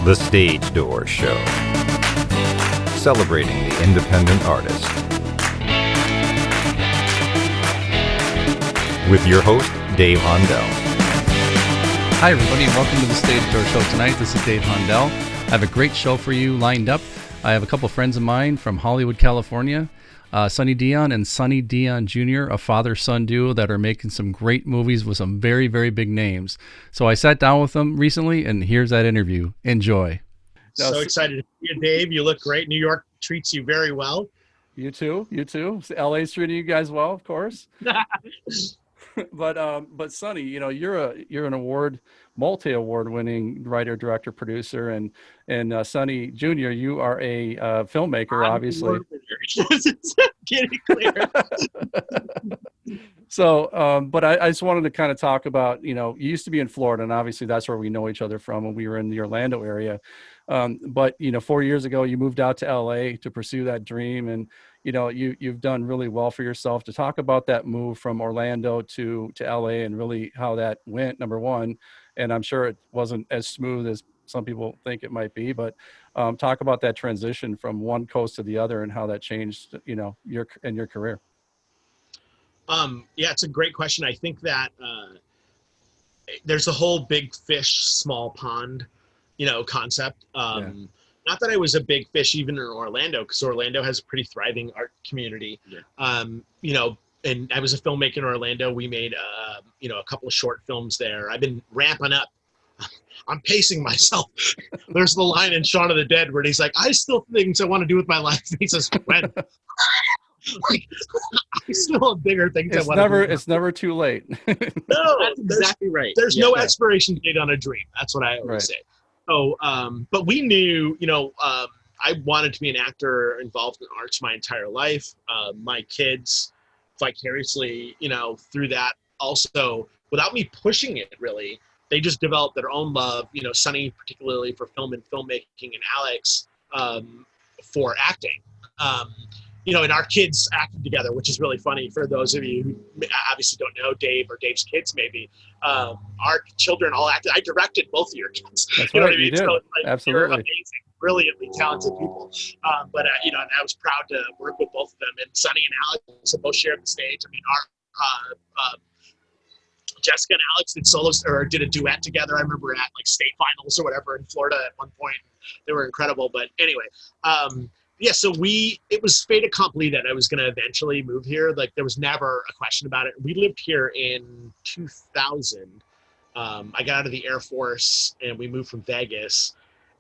The Stage Door Show, celebrating the independent artist. With your host, Dave Hondel. Hi, everybody, and welcome to the Stage Door Show tonight. This is Dave Hondel. I have a great show for you lined up. I have a couple friends of mine from Hollywood, California, Sonny Dyon and Sonny Jr., a father-son duo that are making some great movies with some very, very big names. So I sat down with them recently, and here's that interview. Enjoy. So excited to see you, Dave. You look great. New York treats you very well. You too. LA's treating you guys well, of course. But Sonny, you know, you're an multi-award winning writer, director, producer, and Sonny Jr., you are a filmmaker, obviously. Get it clear. So, but I just wanted to kind of talk about, you know, you used to be in Florida, and obviously that's where we know each other from when we were in the Orlando area. But, you know, 4 years ago, you moved out to LA to pursue that dream. And, you know, you've done really well for yourself. To talk about that move from Orlando to LA and really how that went, number one. And I'm sure it wasn't as smooth as some people think it might be, but talk about that transition from one coast to the other and how that changed, you know, your career. Yeah, it's a great question. I think that there's a whole big fish, small pond, you know, concept. Not that I was a big fish even in Orlando, because Orlando has a pretty thriving art community. Yeah. You know, and I was a filmmaker in Orlando. We made, you know, a couple of short films there. I've been ramping up. I'm pacing myself. There's the line in Shaun of the Dead where he's like, I still things I want to do with my life. And he says, when? Like, I still have bigger things I want to do. It's never too late. No, that's exactly right. There's no expiration date on a dream. That's what I always say. So, but we knew, you know, I wanted to be an actor involved in arts my entire life. My kids vicariously, you know, through that also, without me pushing it really, they just developed their own love, you know, Sonny particularly for film and filmmaking, and Alex for acting. You know, and our kids acted together, which is really funny for those of you who obviously don't know Dave or Dave's kids maybe. Our children all acted. I directed both of your kids. That's you know right, what I mean? you did. So, like, absolutely. You're amazing, brilliantly talented people. But you know, and I was proud to work with both of them. And Sonny and Alex have both shared the stage. I mean, our Jessica and Alex did solos or did a duet together. I remember at like state finals or whatever in Florida at one point. They were incredible. But anyway, yeah, so it was fait accompli that I was going to eventually move here. Like, there was never a question about it. We lived here in 2000. I got out of the Air Force and we moved from Vegas,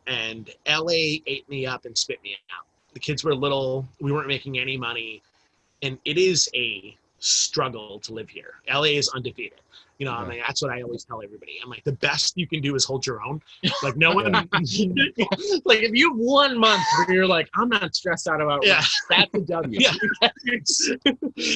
and LA ate me up and spit me out. The kids were little. We weren't making any money. And it is a struggle to live here. LA is undefeated. You know, I mean, that's what I always tell everybody. I'm like, the best you can do is hold your own. Like, no one, like, if you have 1 month where you're like, I'm not stressed out about it, that's a W. Yeah.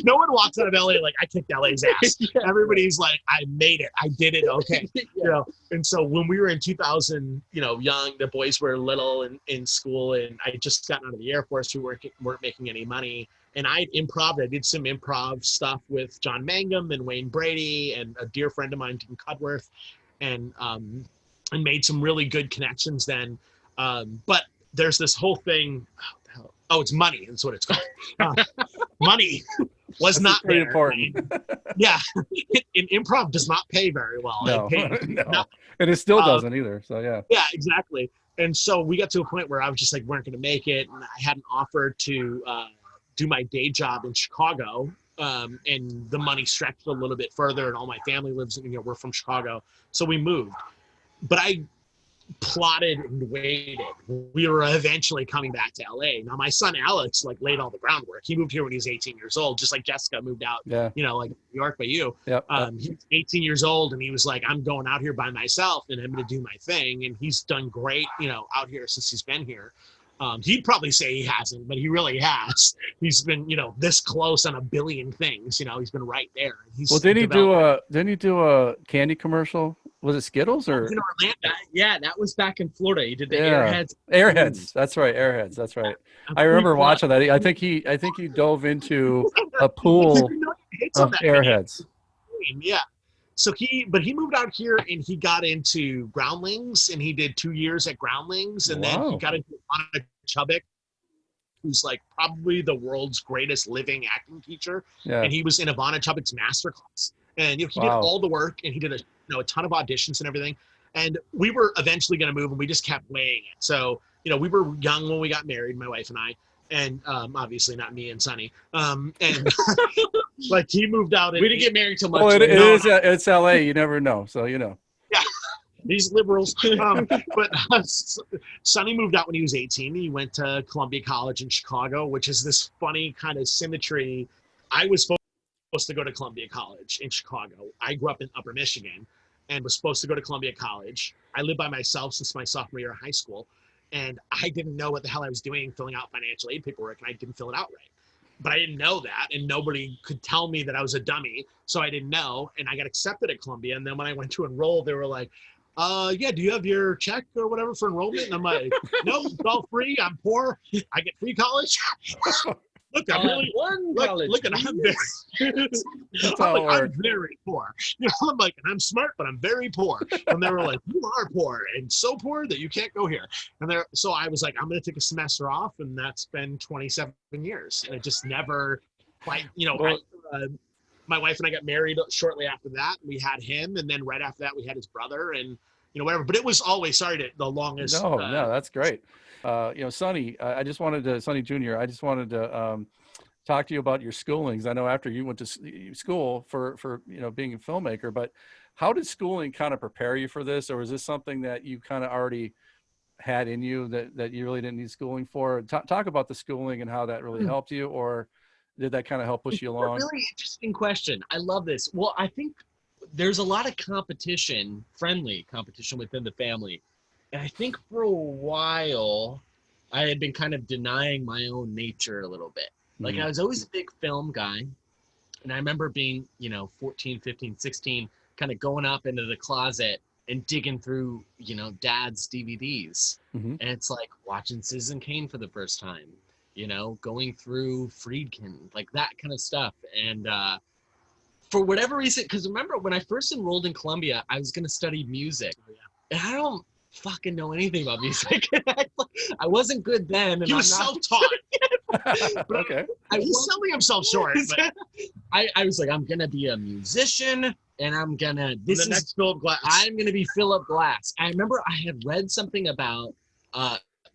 No one walks out of LA like, I kicked LA's ass. Everybody's like, I made it. I did it. Okay. You know, and so when we were in 2000, you know, young, the boys were little and in school, and I just gotten out of the Air Force. We weren't making any money. And I did some improv stuff with John Mangum and Wayne Brady and a dear friend of mine, Tim Cudworth, and made some really good connections then. But there's this whole thing. Oh, it's money. That's what it's called. Money was not very there. important. Yeah, and improv does not pay very well. No, no. And it still doesn't either. So yeah. Yeah, exactly. And so we got to a point where I was just like, weren't going to make it, and I had an offer to do my day job in Chicago, and the money stretched a little bit further, and all my family lives in, you know, we're from Chicago. So we moved, but I plotted and waited. We were eventually coming back to LA. Now my son, Alex, like laid all the groundwork. He moved here when he was 18 years old, just like Jessica moved out, you know, like New York by you. Yep. He was 18 years old, and he was like, I'm going out here by myself and I'm going to do my thing. And he's done great, you know, out here since he's been here. He'd probably say he hasn't, but he really has. He's been, you know, this close on a billion things. You know, he's been right there. Didn't he do a candy commercial? Was it Skittles or? In Orlando. Yeah, that was back in Florida. He did the Airheads. Airheads. That's right. Airheads. That's right. I remember watching that. I think he dove into a pool of Airheads. Yeah. But he moved out here and he got into Groundlings, and he did 2 years at Groundlings, and then he got into Ivana Chubbuck, who's like probably the world's greatest living acting teacher. Yeah. And he was in Ivana Chubbuck's masterclass, and he did all the work, and he did a ton of auditions and everything. And we were eventually going to move, and we just kept weighing it. So, we were young when we got married, my wife and I, and obviously not me and Sonny. And like he moved out. We didn't get married till much. Oh, it's LA. You never know. So, Yeah. These liberals. But Sonny moved out when he was 18. He went to Columbia College in Chicago, which is this funny kind of symmetry. I was supposed to go to Columbia College in Chicago. I grew up in Upper Michigan and was supposed to go to Columbia College. I lived by myself since my sophomore year of high school, and I didn't know what the hell I was doing filling out financial aid paperwork, and I didn't fill it out right. But I didn't know that, and nobody could tell me that I was a dummy, so I didn't know, and I got accepted at Columbia. And then when I went to enroll, they were like, yeah, do you have your check or whatever for enrollment? And I'm like, no, it's all free. I'm poor. I get free college. Look, I'm really look, and I'm very poor. I'm like, and I'm smart, but I'm very poor. And they were like, you are poor, and so poor that you can't go here. And so I was like, I'm going to take a semester off, and that's been 27 years. And it just never, my wife and I got married shortly after that. We had him, and then right after that, we had his brother, and whatever. But it was always the longest. No, that's great. Sonny, Sonny Jr., I just wanted to talk to you about your schoolings. I know after you went to school for being a filmmaker, but how did schooling kind of prepare you for this? Or was this something that you kind of already had in you that you really didn't need schooling for? Talk about the schooling and how that really helped you, or did that kind of help push you along? It's a really interesting question. I love this. Well, I think there's a lot of friendly competition within the family. And I think for a while, I had been kind of denying my own nature a little bit. Like I was always a big film guy. And I remember being, 14, 15, 16, kind of going up into the closet and digging through, dad's DVDs. And it's like watching Citizen Kane for the first time, going through Friedkin, like that kind of stuff. And for whatever reason, because remember when I first enrolled in Columbia, I was going to study music. And I don't fucking know anything about music. I wasn't good then. And he was self-taught. Okay. He's selling himself short. I was like, I'm going to be a musician, and I'm going to... next Philip Glass. I'm going to be Philip Glass. I remember I had read something about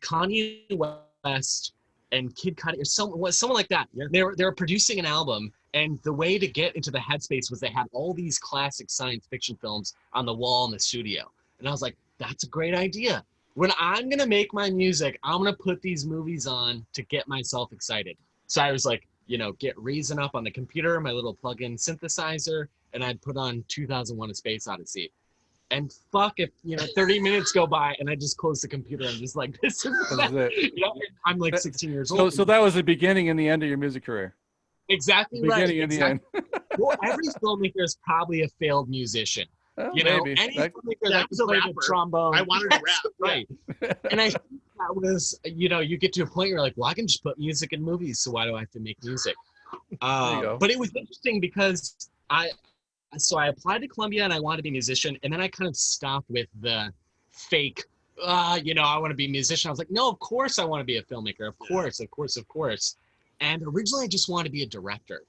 Kanye West and Kid Cudi, or someone like that. Yeah. They were producing an album, and the way to get into the headspace was they had all these classic science fiction films on the wall in the studio. And I was like, that's a great idea. When I'm going to make my music, I'm going to put these movies on to get myself excited. So I was like, get Reason up on the computer, my little plug-in synthesizer, and I'd put on 2001: A Space Odyssey. And fuck if, 30 minutes go by and I just close the computer and just like, this is it. I'm like 16 years old. So that was the beginning and the end of your music career. Exactly right. Beginning and the end. Well, every filmmaker is probably a failed musician. Maybe. Any filmmaker that was played the trombone. I wanted to rap. Right. And I think that was, you get to a point where you're like, well, I can just put music in movies, so why do I have to make music? But it was interesting because I applied to Columbia and I wanted to be a musician, and then I kind of stopped with the fake, I want to be a musician. I was like, no, of course I want to be a filmmaker. Of course. And originally I just wanted to be a director.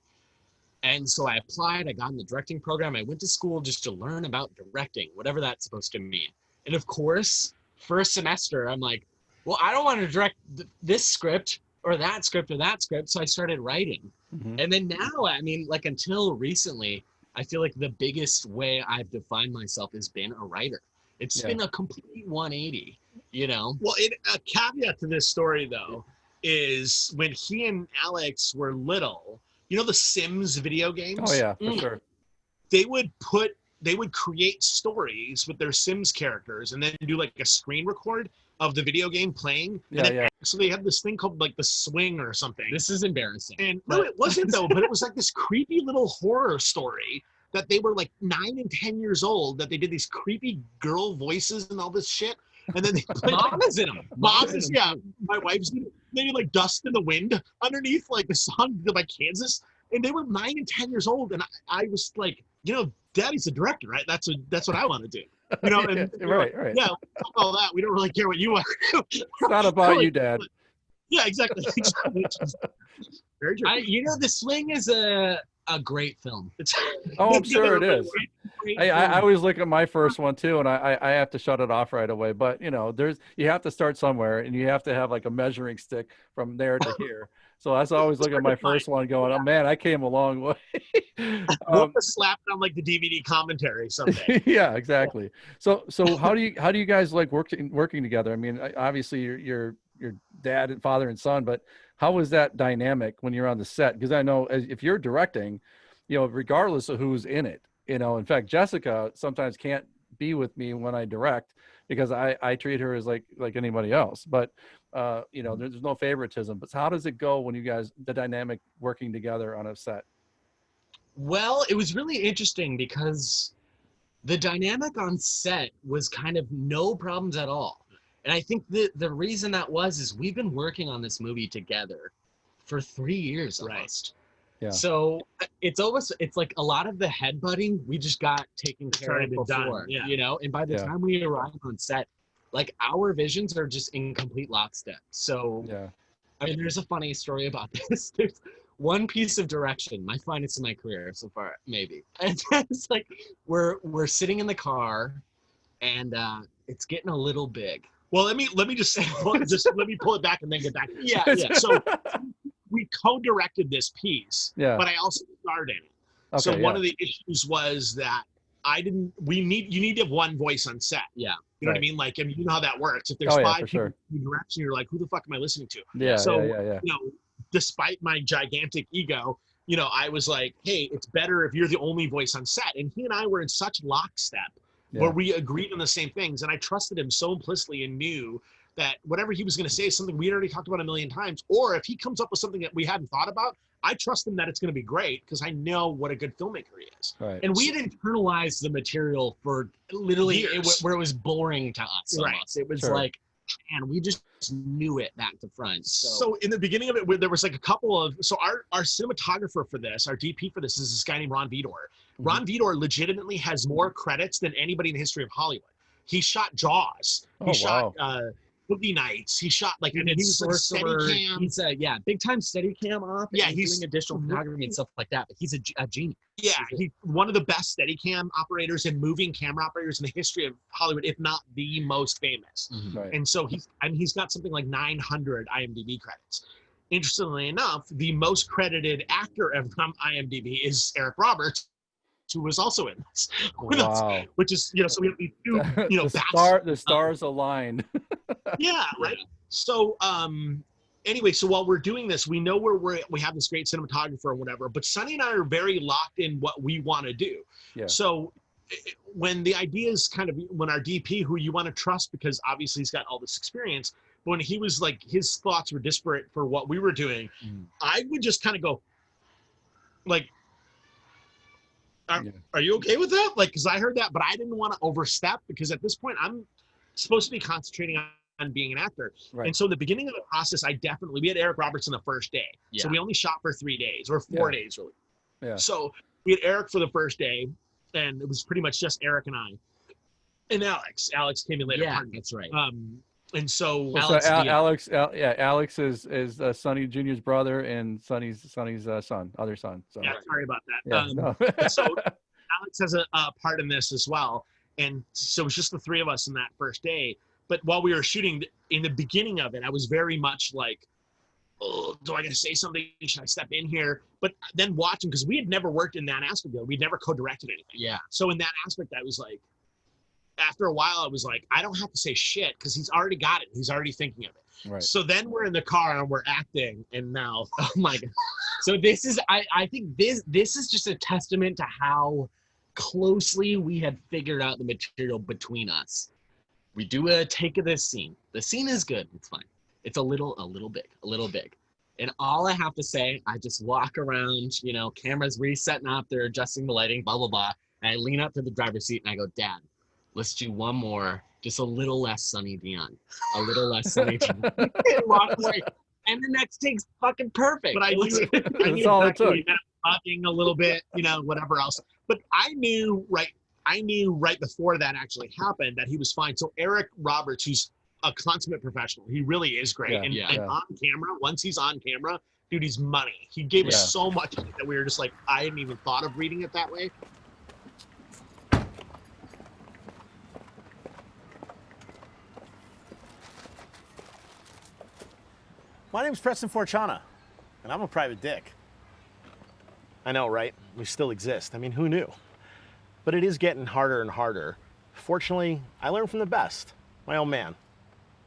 And so I applied, I got in the directing program. I went to school just to learn about directing, whatever that's supposed to mean. And of course, first semester, I'm like, well, I don't want to direct this script or that script or that script. So I started writing. And then now, until recently, I feel like the biggest way I've defined myself has been a writer. It's been a complete 180, Well, a caveat to this story, though, is when he and Alex were little, the Sims video games? Oh, yeah, for sure. They would create stories with their Sims characters and then do like a screen record of the video game playing. So they had this thing called like The Swing or something. This is embarrassing. And no, it wasn't though, but it was like this creepy little horror story that they were like 9 and 10 years old, that they did these creepy girl voices and all this shit. And then they played Mama's in them. Yeah. My wife's in them. They did like Dust in the Wind underneath like the song like Kansas. And they were 9 and 10 years old. And I was like, Daddy's a director, right? That's what I want to do. You know, and right. Yeah, fuck all that. We don't really care what you want to do. It's not about you, Dad. Yeah, exactly. Very true. The Swing is a great film. Oh, I'm sure it is. Great I always look at my first one too, and I have to shut it off right away. But you have to start somewhere, and you have to have like a measuring stick from there to here. So I always look at my first one, going, "Oh man, I came a long way." We'll slap it on like the DVD commentary someday. Yeah, exactly. So how do you guys like working together? I mean, obviously you're dad and father and son, but how is that dynamic when you're on the set? Because I know if you're directing, regardless of who's in it, in fact, Jessica sometimes can't be with me when I direct because I treat her as like anybody else. But there's no favoritism. But how does it go when you guys, the dynamic working together on a set? Well, it was really interesting because the dynamic on set was kind of no problems at all. And I think the reason that is we've been working on this movie together for 3 years almost. Yeah. So it's like a lot of the headbutting we just got taken care of before, and by the time we arrive on set, like our visions are just in complete lockstep. So I mean, there's a funny story about this. There's one piece of direction, my finest in my career so far, maybe. And it's like we're sitting in the car and it's getting a little big. Well, let me just let me pull it back and then get back. Yeah. So we co-directed this piece, but I also starred in it. Okay, so one of the issues was that you need to have one voice on set. Yeah. You know what I mean? Like, and you know how that works. If there's 5 people in direction, you're like, who the fuck am I listening to? Yeah. So, despite my gigantic ego, I was like, hey, it's better if you're the only voice on set. And he and I were in such lockstep where we agreed on the same things. And I trusted him so implicitly and knew that whatever he was going to say is something we had already talked about a million times. Or if he comes up with something that we hadn't thought about, I trust him that it's going to be great because I know what a good filmmaker he is. Right. And we had internalized the material for literally where it was boring to us. Right. Almost. It was like, man, we just knew it back to front. So in the beginning of it, there was like a couple of, so our cinematographer for this, our DP for this is this guy named Jon Heder. Mm-hmm. Jon Heder legitimately has more credits than anybody in the history of Hollywood. He shot Jaws. He shot Boogie Nights. He shot like, and he was like Steadicam. He's a big time Steadicam op. Yeah, he's doing additional photography and stuff like that. But he's a genius. Yeah, he's one of the best Steadicam operators and moving camera operators in the history of Hollywood, if not the most famous. Mm-hmm. Right. And so he's got something like 900 IMDb credits. Interestingly enough, the most credited actor of IMDb is Eric Roberts, who was also in this with us, which is, so we have these two, the stars aligned. Yeah, right. So, anyway, so while we're doing this, we know we have this great cinematographer or whatever, but Sonny and I are very locked in what we want to do. Yeah. So when the idea is when our DP, who you want to trust because obviously he's got all this experience, but when he was like, his thoughts were disparate for what we were doing, I would just kind of go like, are you okay with that? Like, because I heard that, but I didn't want to overstep because at this point I'm supposed to be concentrating on being an actor. Right. And so in the beginning of the process, we had Eric Roberts on the first day. Yeah. So we only shot for 3 days or 4 days really. Yeah. So we had Eric for the first day and it was pretty much just Eric and I and Alex. Alex came in later. Yeah, that's right. And so Alex is Sonny Jr.'s brother and Sonny's other son. So. Yeah, sorry about that. Yeah, so Alex has a part in this as well. And so it was just the 3 of us in that first day. But while we were shooting, in the beginning of it, I was very much like, oh, do I got to say something? Should I step in here? But then watching, because we had never worked in that aspect of it. We'd never co-directed anything. Yeah. So in that aspect, I was like, after a while, I was like, I don't have to say shit because he's already got it. He's already thinking of it. Right. So then we're in the car and we're acting, and now, oh my God. So this is, I think this is just a testament to how closely we had figured out the material between us. We do a take of this scene. The scene is good. It's fine. It's a little big. And all I have to say, I just walk around, cameras resetting up, they're adjusting the lighting, blah, blah, blah. And I lean up to the driver's seat and I go, Dad, let's do one more, just a little less Sonny Dyon. A little less Sonny Dyon. And walk away. And the next take's fucking perfect. But I knew exactly talking a little bit, whatever else. but I knew right before that actually happened that he was fine. So Eric Roberts, who's a consummate professional, he really is great. And on camera, once he's on camera, dude, he's money. He gave us so much that we were just like, I hadn't even thought of reading it that way. My name's Preston Forchana, and I'm a private dick. I know, right? We still exist. I mean, who knew? But it is getting harder and harder. Fortunately, I learned from the best, my old man.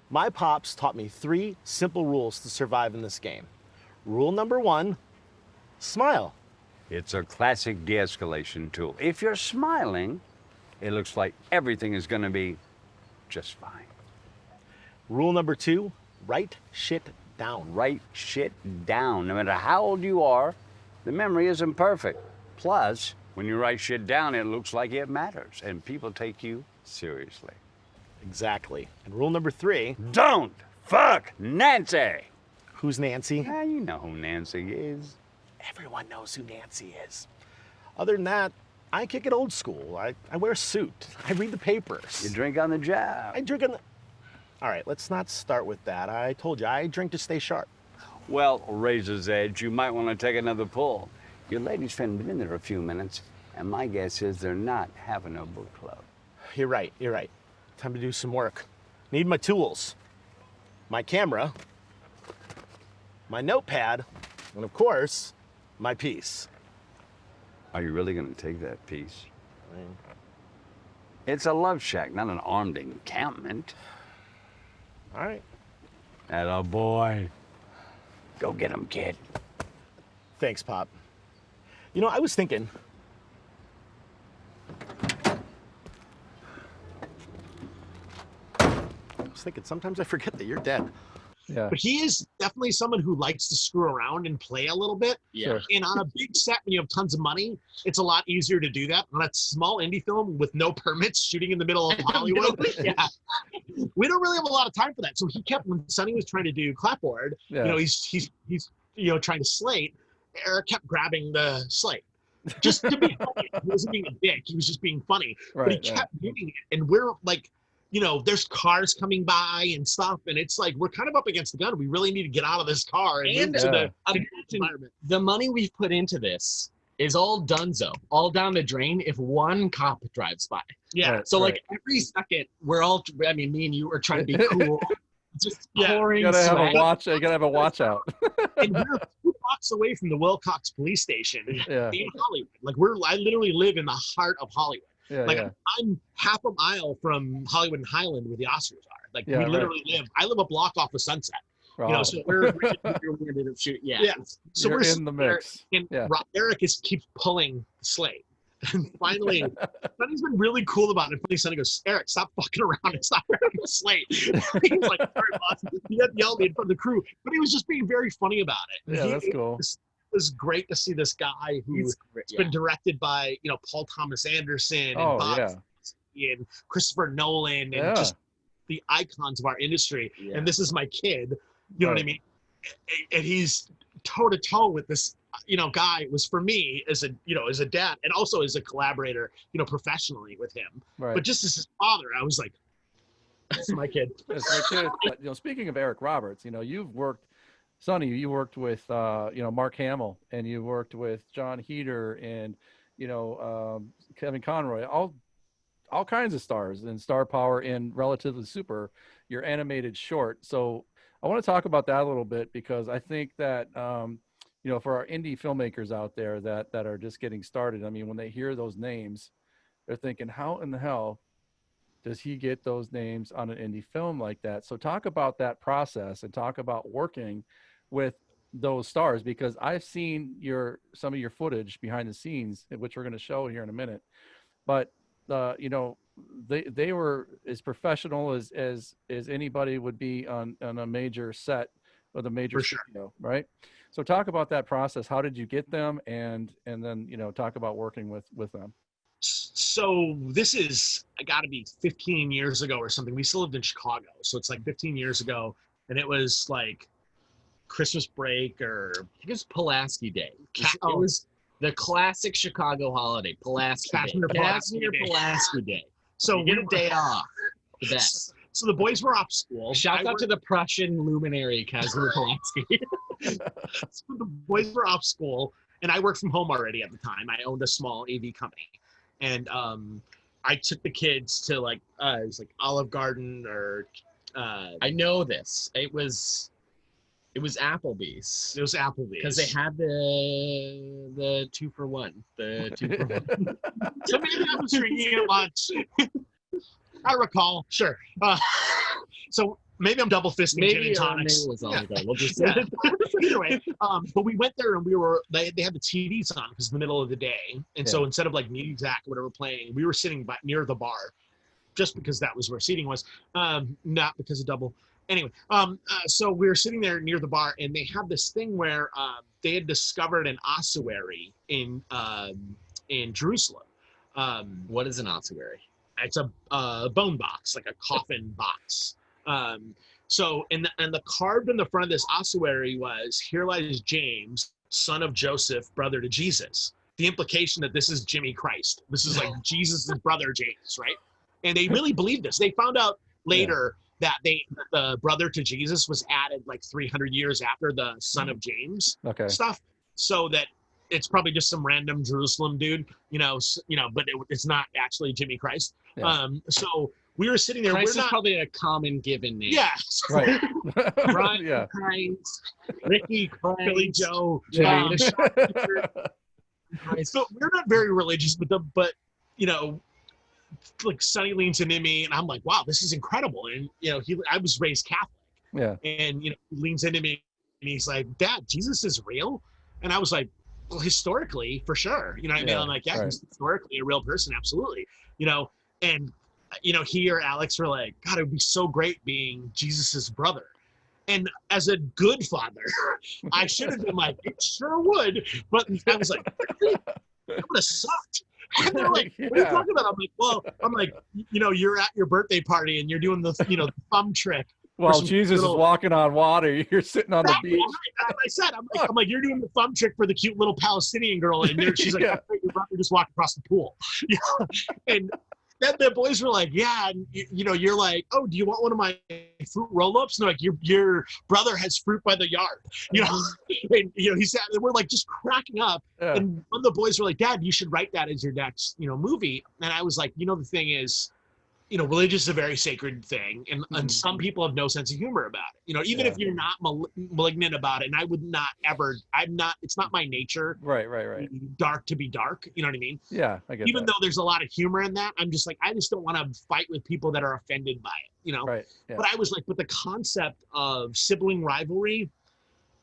My pops taught me 3 simple rules to survive in this game. Rule number 1, smile. It's a classic de-escalation tool. If you're smiling, it looks like everything is gonna be just fine. Rule number 2, write shit down. Write shit down. No matter how old you are, the memory isn't perfect. Plus, when you write shit down, it looks like it matters, and people take you seriously. Exactly. And rule number 3, don't fuck Nancy. Who's Nancy? Yeah, you know who Nancy is. Everyone knows who Nancy is. Other than that, I kick it old school. I wear a suit. I read the papers. You drink on the job. I drink on the... All right, let's not start with that. I told you, I drink to stay sharp. Well, Razor's Edge, you might want to take another pull. Your ladies' friend been in there a few minutes, and my guess is they're not having a book club. You're right. Time to do some work. Need my tools, my camera, my notepad, and of course, my piece. Are you really going to take that piece? It's a love shack, not an armed encampment. All right. Atta boy. Go get him, kid. Thanks, Pop. You know, I was thinking... sometimes I forget that you're dead. Yeah. But he is definitely someone who likes to screw around and play a little bit. Yeah. And on a big set, when you have tons of money, it's a lot easier to do that. On a small indie film with no permits, shooting in the middle of Hollywood, we don't really have a lot of time for that. So he kept, when Sonny was trying to do clapboard, you know, he's trying to slate. Eric kept grabbing the slate. Just to be funny. He wasn't being a dick. He was just being funny. But he kept doing it. And we're like, you know, there's cars coming by and stuff, and it's like we're kind of up against the gun. We really need to get out of this car and move to the environment. The money we've put into this is all donezo, all down the drain if one cop drives by. Yeah. So like every second, we're all, I mean, me and you are trying to be cool. Just pouring you gotta have sweat. a watch. You gotta have a watch out. And we're 2 blocks away from the Wilcox police station in Hollywood. Like I literally live in the heart of Hollywood. I'm half a mile from Hollywood and Highland where the Oscars are. Like we literally live. I live a block off of Sunset. You know, so we're ended up shooting. So You're we're in the mix. And Eric keeps pulling the slate. And finally, Sonny's been really cool about it. Finally, Sonny goes, Eric, stop fucking around and stop grabbing the slate. He's like, sorry, boss. He had yelled at me in front of the crew, but he was just being very funny about it. Yeah, that's cool. It was great to see this guy who's been directed by, you know, Paul Thomas Anderson and Bob and Christopher Nolan and just the icons of our industry. And this is my kid, you know what I mean? And he's toe to toe with this, you know, guy. Was for me as a dad and also as a collaborator, you know, professionally with him. But just as his father, I was like, that's my kid. That's my kid. But, you know, speaking of Eric Roberts, you know, Sonny, you worked with, you know, Mark Hamill, and you worked with Jon Heder and, you know, Kevin Conroy, all kinds of stars and star power in Relatively Super, your animated short. So I want to talk about that a little bit, because I think that, you know, for our indie filmmakers out there that are just getting started, I mean, when they hear those names, they're thinking, how in the hell does he get those names on an indie film like that? So talk about that process and talk about working with those stars, because I've seen some of your footage behind the scenes, which we're going to show here in a minute. But you know, they were as professional as anybody would be on a major set with a major studio, right? So talk about that process. How did you get them, and then, you know, talk about working with them. So this is got to be 15 years ago or something. We still lived in Chicago, so it's like 15 years ago, and it was like Christmas break, or I think it was Pulaski Day. The classic Chicago holiday, Pulaski Day. Casimir Casimir Day. Pulaski Day. So You get a day off. The best. So the boys were off school. Shout out to the Prussian luminary, Casimir Pulaski. So the boys were off school, and I worked from home already at the time. I owned a small AV company, and I took the kids to like it was like Olive Garden or I know this. It was Applebee's. it was Applebee's Because they had the 2-for-1. The 2-for-1. So maybe I was drinking at lunch. I recall, sure. So maybe I'm double fisting gin and tonics. Maybe it was all Yeah. good. We'll just Yeah. Either way, but we went there and they had the TVs on because it's the middle of the day, and so instead of like music or whatever playing, we were sitting near the bar, just because that was where seating was, not because of double. Anyway, so we were sitting there near the bar, and they had this thing where they had discovered an ossuary in Jerusalem. What is an ossuary? It's a bone box, like a coffin box. So and the carved in the front of this ossuary was, "Here lies James, son of Joseph, brother to Jesus." The implication that this is Jimmy Christ. This is like Jesus' brother James, right? And they really believed this. They found out later that the brother to Jesus was added like 300 years after the son of James stuff, so that it's probably just some random Jerusalem dude, but it's not actually Jimmy Christ. Yeah. So we were sitting there. Christ we're not is probably a common given name. Yeah. Right. Brian Yeah. Christ, Ricky, Billy Joe, Jimmy. So we're not very religious, but like Sonny leans into me, and I'm like, wow, this is incredible. And I was raised Catholic. Yeah. And he leans into me, and he's like, "Dad, Jesus is real?" And I was like, "Well, historically, for sure." You know what I mean? I'm like, "Yeah, he's historically a real person, absolutely." And he or Alex were like, "God, it would be so great being Jesus's brother." And as a good father, I should have been like, "It sure would," but I was like, "Really? That would have sucked." And they're like, "What are you talking about?" I'm like, you're at your birthday party and you're doing the thumb trick. Well, Jesus is walking on water. You're sitting on the beach. I said, I'm like, you're doing the thumb trick for the cute little Palestinian girl, and she's like, "I think your brother just walked across the pool." And then the boys were like, "Yeah," and you're like, "Oh, do you want one of my fruit roll-ups?" And they're like, your brother has fruit by the yard, And he said, and we're like just cracking up. Yeah. And one of the boys were like, "Dad, you should write that as your next movie." And I was like, the thing is, religion is a very sacred thing, and some people have no sense of humor about it. Even if you're not malignant about it, and I would not ever. It's not my nature. Right. Dark to be dark. You know what I mean? Yeah, I get Even that. though there's a lot of humor in that, I'm just like, I just don't want to fight with people that are offended by it. Right. Yeah. But I was like, but the concept of sibling rivalry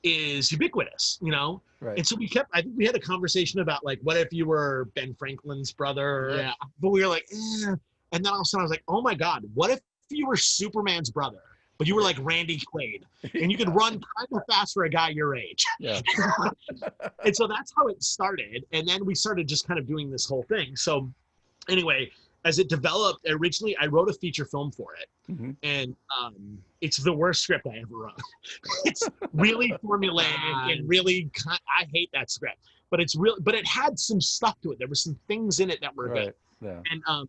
is ubiquitous. Right. And so I think we had a conversation about like, what if you were Ben Franklin's brother? Yeah. But we were like, eh. And then all of a sudden I was like, oh my God, what if you were Superman's brother, but you were like Randy Quaid, and you could run kind of fast for a guy your age? Yeah. And so that's how it started. And then we started just kind of doing this whole thing. So anyway, as it developed, originally I wrote a feature film for it. Mm-hmm. And it's the worst script I ever wrote. It's really formulaic and really, I hate that script, but it's real, but it had some stuff to it. There were some things in it that were good. Yeah. And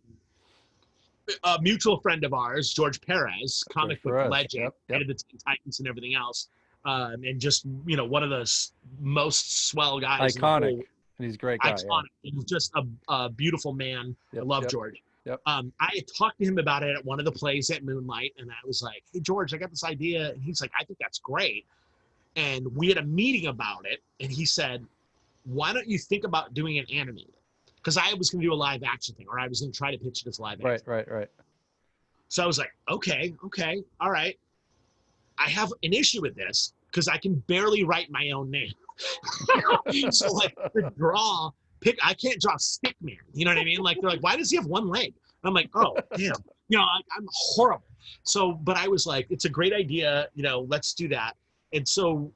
a mutual friend of ours, George Perez, comic book legend, head of the Teen Titans and everything else, and just one of the most swell guys. Iconic. And he's a great guy. Iconic. Yeah. He's just a beautiful man. I love George. Yep. I had talked to him about it at one of the plays at Moonlight, and I was like, "Hey, George, I got this idea," and he's like, "I think that's great." And we had a meeting about it, and he said, "Why don't you think about doing it animated?" Because I was going to do a live action thing, or I was going to try to pitch it as live action. Right. So I was like, okay, all right. I have an issue with this because I can barely write my own name. So like I can't draw Stickman. You know what I mean? Like they're like, why does he have one leg? And I'm like, oh, damn. I'm horrible. So, but I was like, it's a great idea. Let's do that. And so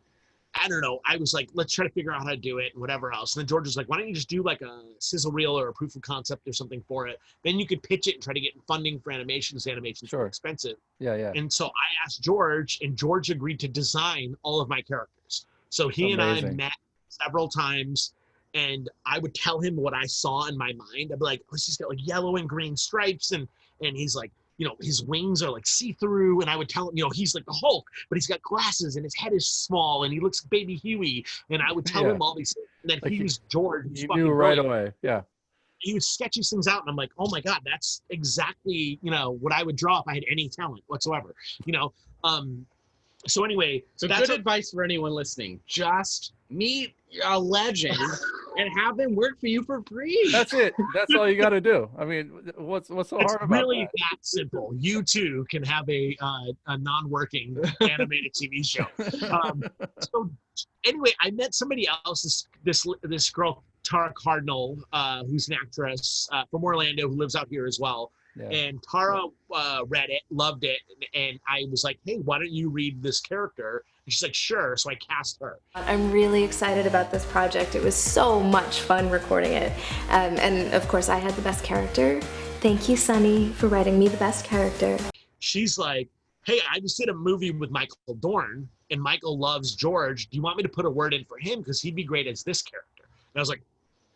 I don't know. I was like, let's try to figure out how to do it and whatever else. And then George was like, why don't you just do like a sizzle reel or a proof of concept or something for it? Then you could pitch it and try to get funding for animations. Animations are expensive. Yeah. And so I asked George, and George agreed to design all of my characters. So he and I met several times, and I would tell him what I saw in my mind. I'd be like, oh, he's got like yellow and green stripes, and he's like, you know, his wings are like see-through, and I would tell him, you know, he's like the Hulk, but he's got glasses, and his head is small, and he looks baby Huey, and I would tell him all these things, and then like he was George. You knew right away, yeah. He would sketch these things out, and I'm like, oh my God, that's exactly, you know, what I would draw if I had any talent whatsoever, you know. So anyway, so good advice for anyone listening: just meet a legend and have them work for you for free. That's it. That's all you got to do. I mean, what's so hard about really that simple. You too can have a non-working animated TV show. So anyway, I met somebody else. This girl, Tara Cardinal, who's an actress from Orlando who lives out here as well. Yeah. And Tara read it, loved it, and I was like, hey, why don't you read this character? And she's like, sure. So I cast her. I'm really excited about this project. It was so much fun recording it. And of course, I had the best character. Thank you, Sonny, for writing me the best character. She's like, hey, I just did a movie with Michael Dorn, and Michael loves George. Do you want me to put a word in for him? Because he'd be great as this character. And I was like,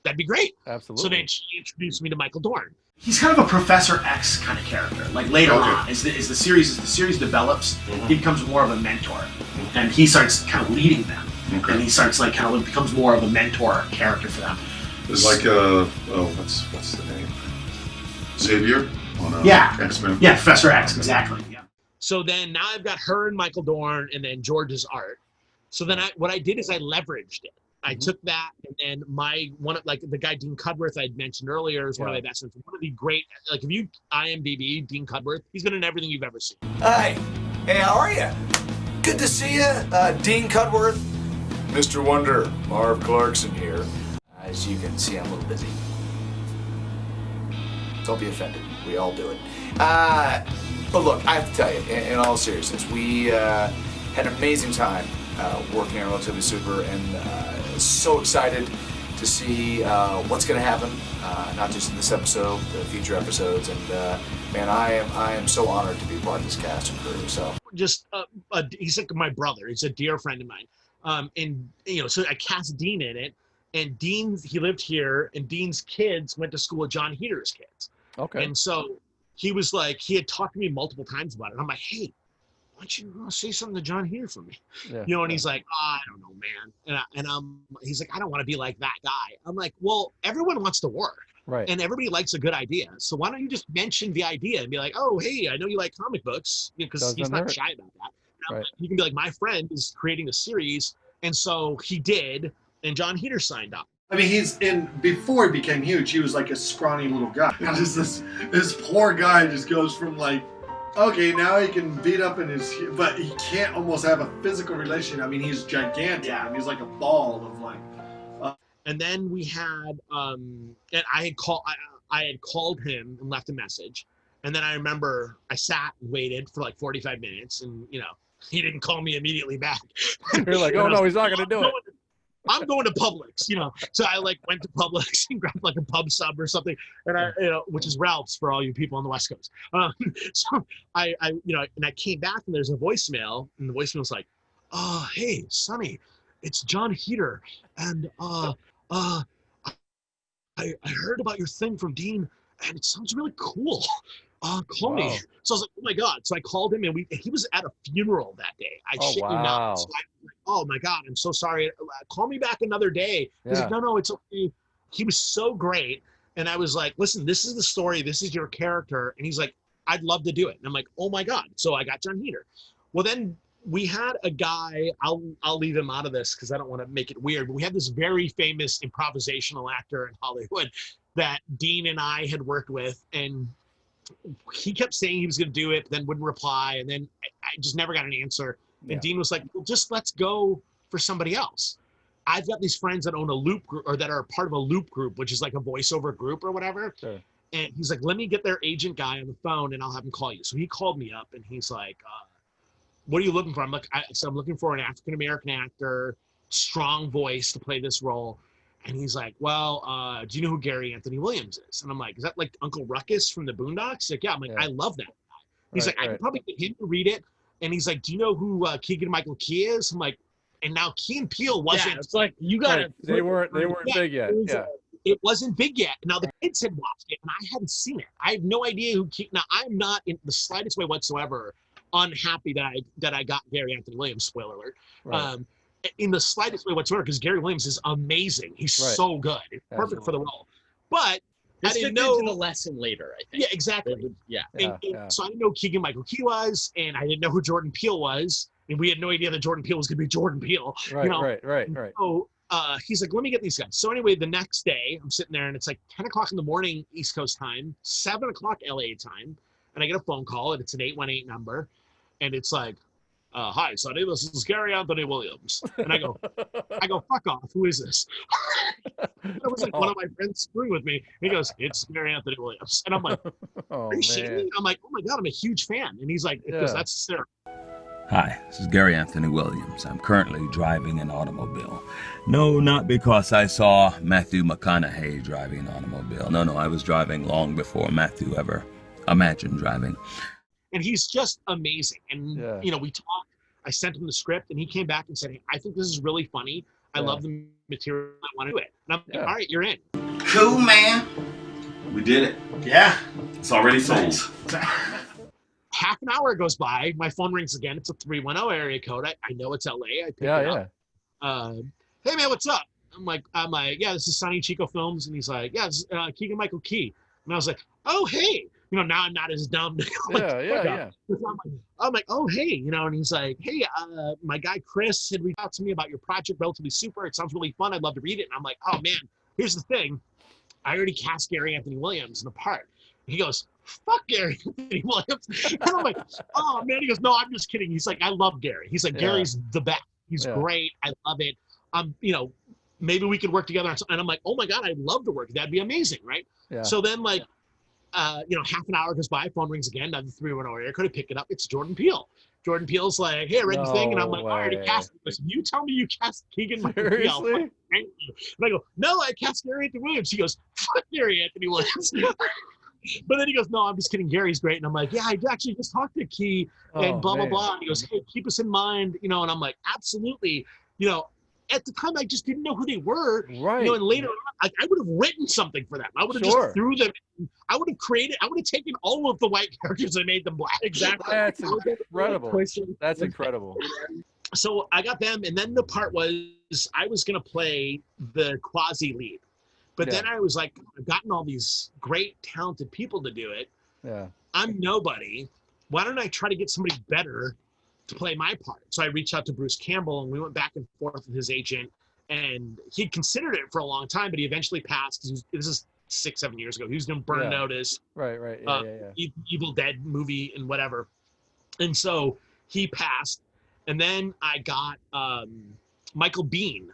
that'd be great. Absolutely. So then she introduced me to Michael Dorn. He's kind of a Professor X kind of character. Like later on, as the series develops, he becomes more of a mentor, and he starts kind of leading them, and he starts like kind of becomes more of a mentor character for them. It's like what's the name? Xavier on X-Men. Yeah, Professor X, exactly. Yeah. So then now I've got her and Michael Dorn, and then George's art. So then what I did is I leveraged it. I took that, and then the guy Dean Cudworth I'd mentioned earlier is one of my best friends. One of the great, like if you IMDb Dean Cudworth, he's been in everything you've ever seen. Hey, how are you? Good to see you, Dean Cudworth. Mr. Wonder, Marv Clarkson here. As you can see, I'm a little busy. Don't be offended. We all do it. But look, I have to tell you, in all seriousness, we had an amazing time working on Relatively Super, and so excited to see what's going to happen, not just in this episode, the future episodes, and man, I am so honored to be part of this cast and crew. So just he's like my brother. He's a dear friend of mine, and you know, so I cast Dean in it, and he lived here, and Dean's kids went to school with Jon Heder's kids. Okay. And so he was like, he had talked to me multiple times about it. I'm like, hey, why don't you say something to Jon Heder for me? Yeah, you know, and he's like, I don't know, man. And he's like, I don't want to be like that guy. I'm like, well, everyone wants to work. Right. And everybody likes a good idea. So why don't you just mention the idea and be like, oh, hey, I know you like comic books, because he's not shy about that. Right. You can be like, my friend is creating a series. And so he did, and Jon Heder signed up. I mean, before he became huge, he was like a scrawny little guy. And just this poor guy just goes from like, okay, now he can beat up but he can't almost have a physical relation. I mean, he's gigantic. Yeah. And he's like a ball of like. And then we had, and I had called him and left a message. And then I remember I sat and waited for like 45 minutes, and you know, he didn't call me immediately back. You're like, oh no, he's not gonna do it. I'm going to Publix, you know. So I like went to Publix and grabbed like a pub sub or something, and which is Ralph's for all you people on the West Coast. So I and I came back, and there's a voicemail, and the voicemail's like, hey, Sonny, it's Jon Heder, and I heard about your thing from Dean, and it sounds really cool. Call me. So I was like, oh my God. So I called him, and he was at a funeral that day. I shit you not. So I'm like, oh my God, I'm so sorry. Call me back another day. He's like, no, it's okay. He was so great. And I was like, listen, this is the story. This is your character. And he's like, I'd love to do it. And I'm like, oh my God. So I got Jon Heder. Well, then we had a guy, I'll leave him out of this because I don't want to make it weird, but we had this very famous improvisational actor in Hollywood that Dean and I had worked with, and he kept saying he was going to do it, but then wouldn't reply, and then I just never got an answer. And Dean was like, well, just let's go for somebody else. I've got these friends that own a loop group, or that are part of a loop group, which is like a voiceover group or whatever. Sure. And he's like, let me get their agent guy on the phone, and I'll have him call you. So he called me up, and he's like, what are you looking for? I'm like, so I'm looking for an African-American actor, strong voice to play this role. And he's like, well, do you know who Gary Anthony Williams is? And I'm like, is that like Uncle Ruckus from the Boondocks? He's like, yeah. I'm like, I love that guy. He's like, I could probably get him to read it. And he's like, do you know who Keegan-Michael Key is? I'm like, And now Key and Peele wasn't. Yeah, it's like you got Right. They weren't big yet. Yeah. It wasn't big yet. Now the kids had watched it, and I hadn't seen it. I have no idea who. Now I'm not in the slightest way whatsoever unhappy that I got Gary Anthony Williams. Spoiler alert. Right. In the slightest way whatsoever, because Gary Williams is amazing. He's so good. It's perfect for the role. But I didn't know the lesson later. I think. Yeah, exactly. Yeah. So I didn't know Keegan Michael Key was, and I didn't know who Jordan Peele was, and we had no idea that Jordan Peele was going to be Jordan Peele. Right. Right. So he's like, let me get these guys. So anyway, the next day, I'm sitting there, and it's like 10 o'clock in the morning, East Coast time, 7 o'clock LA time, and I get a phone call, and it's an 818 number, and it's like, hi, Sonny, this is Gary Anthony Williams. And I go, fuck off. Who is this? That was like one of my friends screwing with me. He goes, it's Gary Anthony Williams. And I'm like, are you shitting me? I'm like, oh my God, I'm a huge fan. And he's like, because that's Sarah. Hi, this is Gary Anthony Williams. I'm currently driving an automobile. No, not because I saw Matthew McConaughey driving an automobile. No, I was driving long before Matthew ever imagined driving. And he's just amazing. And, we talked. I sent him the script, and he came back and said, hey, I think this is really funny. I love the material. I want to do it. And I'm like, all right, you're in. Cool, man. We did it. Yeah. It's already sold. Half an hour goes by. My phone rings again. It's a 310 area code. I know it's LA. I pick it up. Hey, man, what's up? I'm like, yeah, this is Sonny Chico Films. And he's like, yeah, this is Keegan Michael Key. And I was like, oh, hey. Now I'm not as dumb. I'm like, oh, hey, and he's like, hey, my guy Chris had reached out to me about your project, Relatively Super. It sounds really fun. I'd love to read it. And I'm like, oh, man, here's the thing. I already cast Gary Anthony Williams in the part. He goes, fuck Gary Anthony Williams. And I'm like, oh, man. He goes, no, I'm just kidding. He's like, I love Gary. He's like, Gary's the best. He's great. I love it. Maybe we could work together. And I'm like, oh, my God, I'd love to work. That'd be amazing, right? Yeah. So then, half an hour goes by, phone rings again, another 310 area code, I pick it up, it's Jordan Peele. Jordan Peele's like, hey, I read the thing, and I'm like, I already cast it. You tell me you cast Keegan Michael Peele. Thank you. And I go, no, I cast Gary Anthony Williams. He goes, fuck Gary Anthony Williams. But then he goes, no, I'm just kidding, Gary's great. And I'm like, yeah, I actually just talked to Key and blah, blah, blah. And he goes, hey, keep us in mind, and I'm like, absolutely. At the time, I just didn't know who they were. Right. And later on, I would have written something for them. I would have just threw them. I would have taken all of the white characters and made them black. Exactly. That's incredible. That's incredible. So I got them, and then the part was I was going to play the quasi lead. But then I was like, I've gotten all these great, talented people to do it. Yeah. I'm nobody. Why don't I try to get somebody better to play my part? So I reached out to Bruce Campbell, and we went back and forth with his agent, and he considered it for a long time, but he eventually passed. This is 6-7 years ago. He was doing Burn Notice, right, Evil Dead movie and whatever. And so he passed, and then I got Michael Biehn,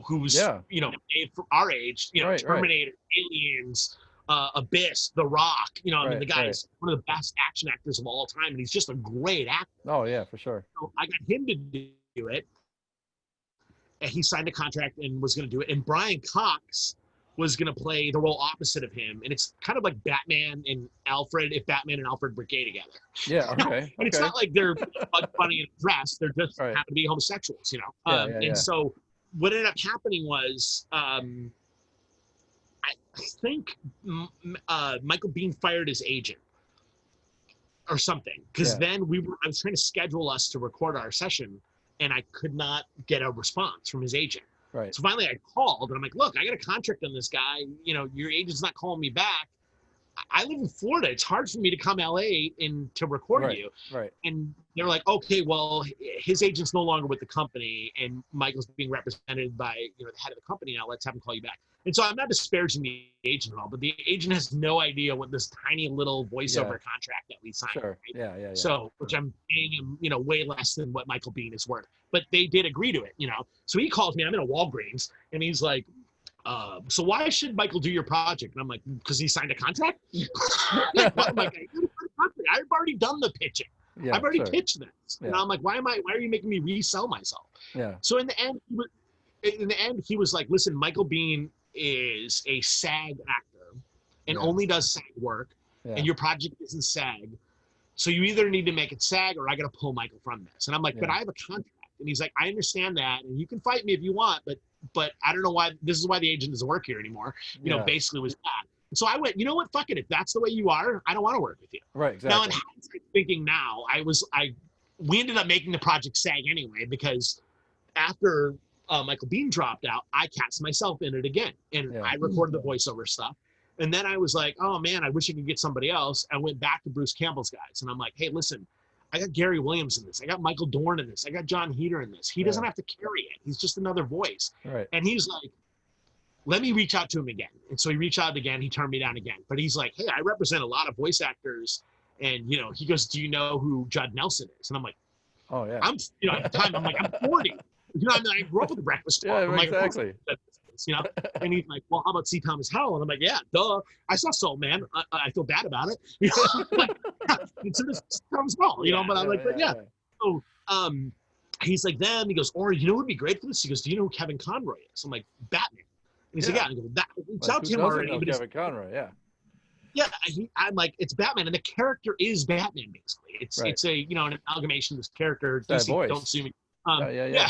who's for our age, Terminator, Aliens, Abyss, The Rock, the guy's one of the best action actors of all time, and he's just a great actor. Oh yeah, for sure. So I got him to do it, and he signed a contract and was going to do it. And Brian Cox was going to play the role opposite of him, and it's kind of like Batman and Alfred if Batman and Alfred were gay together. Yeah, okay. And it's not like they're funny and dressed; they're just happen to be homosexuals, And so what ended up happening was. I think Michael Biehn fired his agent or something, because then I was trying to schedule us to record our session, and I could not get a response from his agent. Right. So finally I called, and I'm like, look, I got a contract on this guy. Your agent's not calling me back. I live in Florida. It's hard for me to come LA and to record you. Right. And they're like, okay, well, his agent's no longer with the company, and Michael's being represented by the head of the company now. Let's have him call you back. And so I'm not disparaging the agent at all, but the agent has no idea what this tiny little voiceover contract that we signed. Sure. Right? Yeah. So, which I'm paying him, way less than what Michael Biehn is worth. But they did agree to it, So he calls me. I'm in a Walgreens, and he's like, so why should Michael do your project? And I'm like, because he signed a contract? I'm like, I've already done the pitching. Yeah, I've already pitched this. Yeah. And I'm like, why are you making me resell myself? Yeah. So in the end, he was like, listen, Michael Biehn is a SAG actor and only does SAG work, and your project isn't SAG. So you either need to make it SAG or I got to pull Michael from this. And I'm like, but I have a contract. And he's like, I understand that, and you can fight me if you want, but I don't know why. This is why the agent doesn't work here anymore. You know, basically was that. And so I went, you know what? Fuck it. If that's the way you are, I don't want to work with you. Right. Exactly. Now, in hindsight, thinking now, we ended up making the project SAG anyway, because after Michael Biehn dropped out, I cast myself in it again, and I recorded the voiceover stuff. And then I was like, oh man, I wish I could get somebody else. I went back to Bruce Campbell's guys, and I'm like, hey, listen, I got Gary Williams in this. I got Michael Dorn in this. I got Jon Heder in this. He doesn't have to carry it. He's just another voice. Right. And he's like, let me reach out to him again. And so he reached out again. He turned me down again. But he's like, hey, I represent a lot of voice actors. And, you know, he goes, do you know who Judd Nelson is? And I'm like, oh, yeah. I'm, you know, at the time, I'm like, I'm 40. You know, I grew up with the Breakfast Club. Yeah, I'm like, exactly. You know, and he's like, well, how about C. Thomas Howell? And I'm like, yeah, duh. I saw Soul Man. I feel bad about it. You know, like, it's Thomas Howell, you know, but I'm like, but yeah. So he's like, then he goes, or you know what would be great for this? He goes, do you know who Kevin Conroy is? I'm like, Batman. And he's like, yeah. And I go, that reach out to him already. But Kevin Conroy, yeah. Yeah, I'm like, it's Batman, and the character is Batman basically. It's a, you know, an amalgamation of this character. That voice. Don't sue me. Yeah.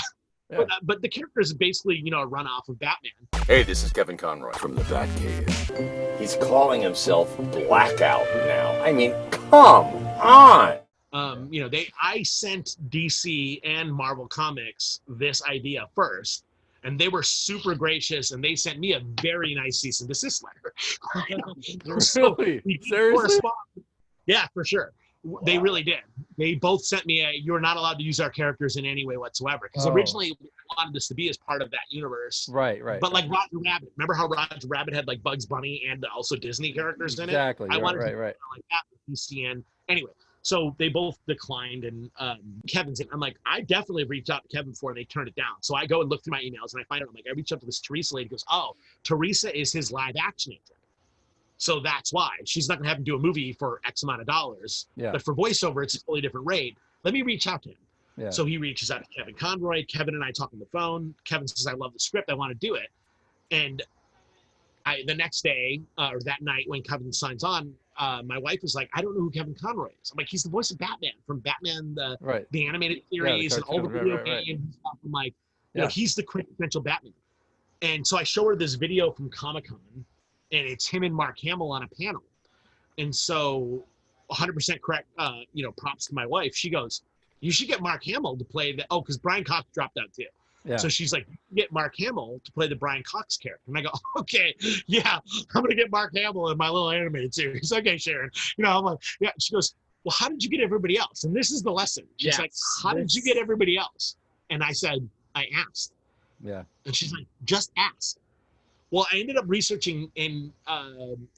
But the character is basically, you know, a runoff of Batman. Hey, this is Kevin Conroy from the Batcave. He's calling himself Blackout now. I mean, come on. You know, I sent DC and Marvel Comics this idea first, and they were super gracious, and they sent me a very nice cease and desist letter. Really? Seriously? Yeah, for sure. Wow. They really did. They both sent me you're not allowed to use our characters in any way whatsoever. Because originally we wanted this to be as part of that universe. Right. But like Roger Rabbit. Remember how Roger Rabbit had like Bugs Bunny and also Disney characters in it? Exactly. I wanted to right. like that with DCN. Anyway, so they both declined, and Kevin's in. I'm like, I definitely reached out to Kevin before, and they turned it down. So I go and look through my emails, and I find out, I'm like, I reached out to this Teresa lady. Goes, oh, Teresa is his live action agent. So that's why she's not going to have him do a movie for X amount of dollars. Yeah. But for voiceover, it's a totally different rate. Let me reach out to him. Yeah. So he reaches out to Kevin Conroy. Kevin and I talk on the phone. Kevin says, I love the script. I want to do it. And the next day, or that night when Kevin signs on, my wife is like, I don't know who Kevin Conroy is. I'm like, he's the voice of Batman from Batman, the animated series, and all the video games and stuff. I'm like, you know, he's the quintessential Batman. And so I show her this video from Comic-Con, and it's him and Mark Hamill on a panel. And so 100% correct, you know, props to my wife. She goes, you should get Mark Hamill to play because Brian Cox dropped out too. Yeah. So she's like, get Mark Hamill to play the Brian Cox character. And I go, okay, yeah, I'm going to get Mark Hamill in my little animated series. Okay, Sharon. You know, I'm like, yeah. She goes, well, how did you get everybody else? And this is the lesson. She's like, how did you get everybody else? And I said, I asked. Yeah. And she's like, just ask. Well, I ended up researching in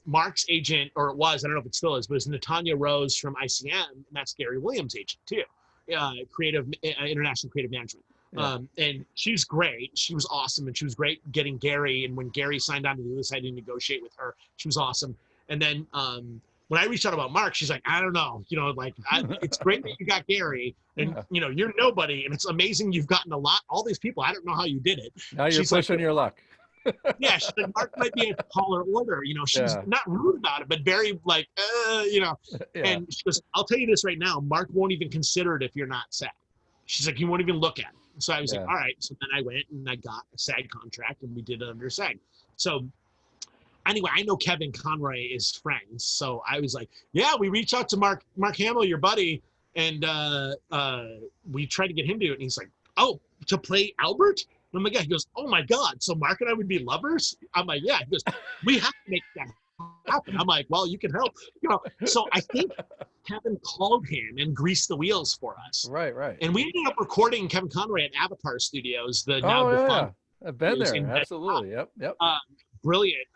Mark's agent, or it was, I don't know if it still is, but it's Natanya Rose from ICM, and that's Gary Williams' agent too, International Creative Management. Yeah. And she's great. She was awesome, and she was great getting Gary. And when Gary signed on to do this, I didn't negotiate with her. She was awesome. And then when I reached out about Mark, she's like, I don't know, you know, like it's great that you got Gary, and you know, you're nobody, and it's amazing you've gotten all these people. I don't know how you did it. Now you're pushing your luck. Yeah, she's like, Mark might be a taller order, you know. She's not rude about it, but very like, you know. Yeah. And she goes, I'll tell you this right now, Mark won't even consider it if you're not SAG. She's like, he won't even look at it. So I was like, all right. So then I went and I got a SAG contract, and we did it under SAG. So anyway, I know Kevin Conroy is friends, so I was like, yeah, we reached out to Mark Hamill, your buddy, and we tried to get him to do it. And he's like, oh, to play Albert? And I'm like, yeah. He goes, oh my God, so Mark and I would be lovers? I'm like, yeah. He goes, we have to make that happen. I'm like, well, you can help. You know, so I think Kevin called him and greased the wheels for us. Right. And we ended up recording Kevin Conroy at Avatar Studios, the I've been there. Absolutely. Yep. Brilliant,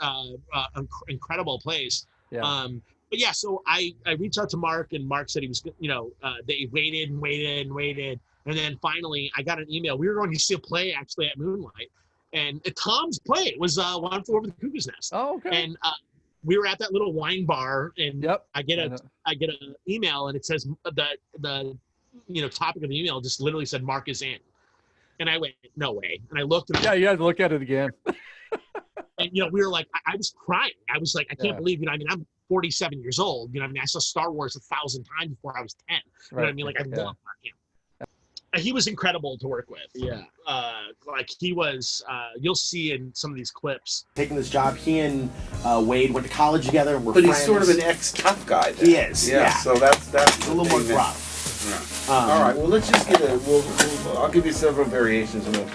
incredible place. Yeah. But yeah, so I reached out to Mark, and Mark said he was, you know, they waited. And then finally, I got an email. We were going to see a play actually at Moonlight, and Tom's play was One Flew Over the Cuckoo's Nest. Oh, okay. And we were at that little wine bar, and I get an email, and it says the you know, topic of the email just literally said Mark is in, and I went, no way. And I looked at it. Yeah, you had to look at it again. And you know, we were like, I was crying. I was like, I can't believe, you know, I mean, I'm 47 years old. You know, I mean, I saw Star Wars 1,000 times before I was 10. You know what I mean? Like, I love Mark Hamill. he was incredible to work with. Yeah. Like he was, you'll see in some of these clips. Taking this job, he and Wade went to college together and were But friends. he's sort of an ex-tough guy then. He is, yeah. So that's a little more gruff. Yeah. All right, well, let's just get I'll give you several variations and we'll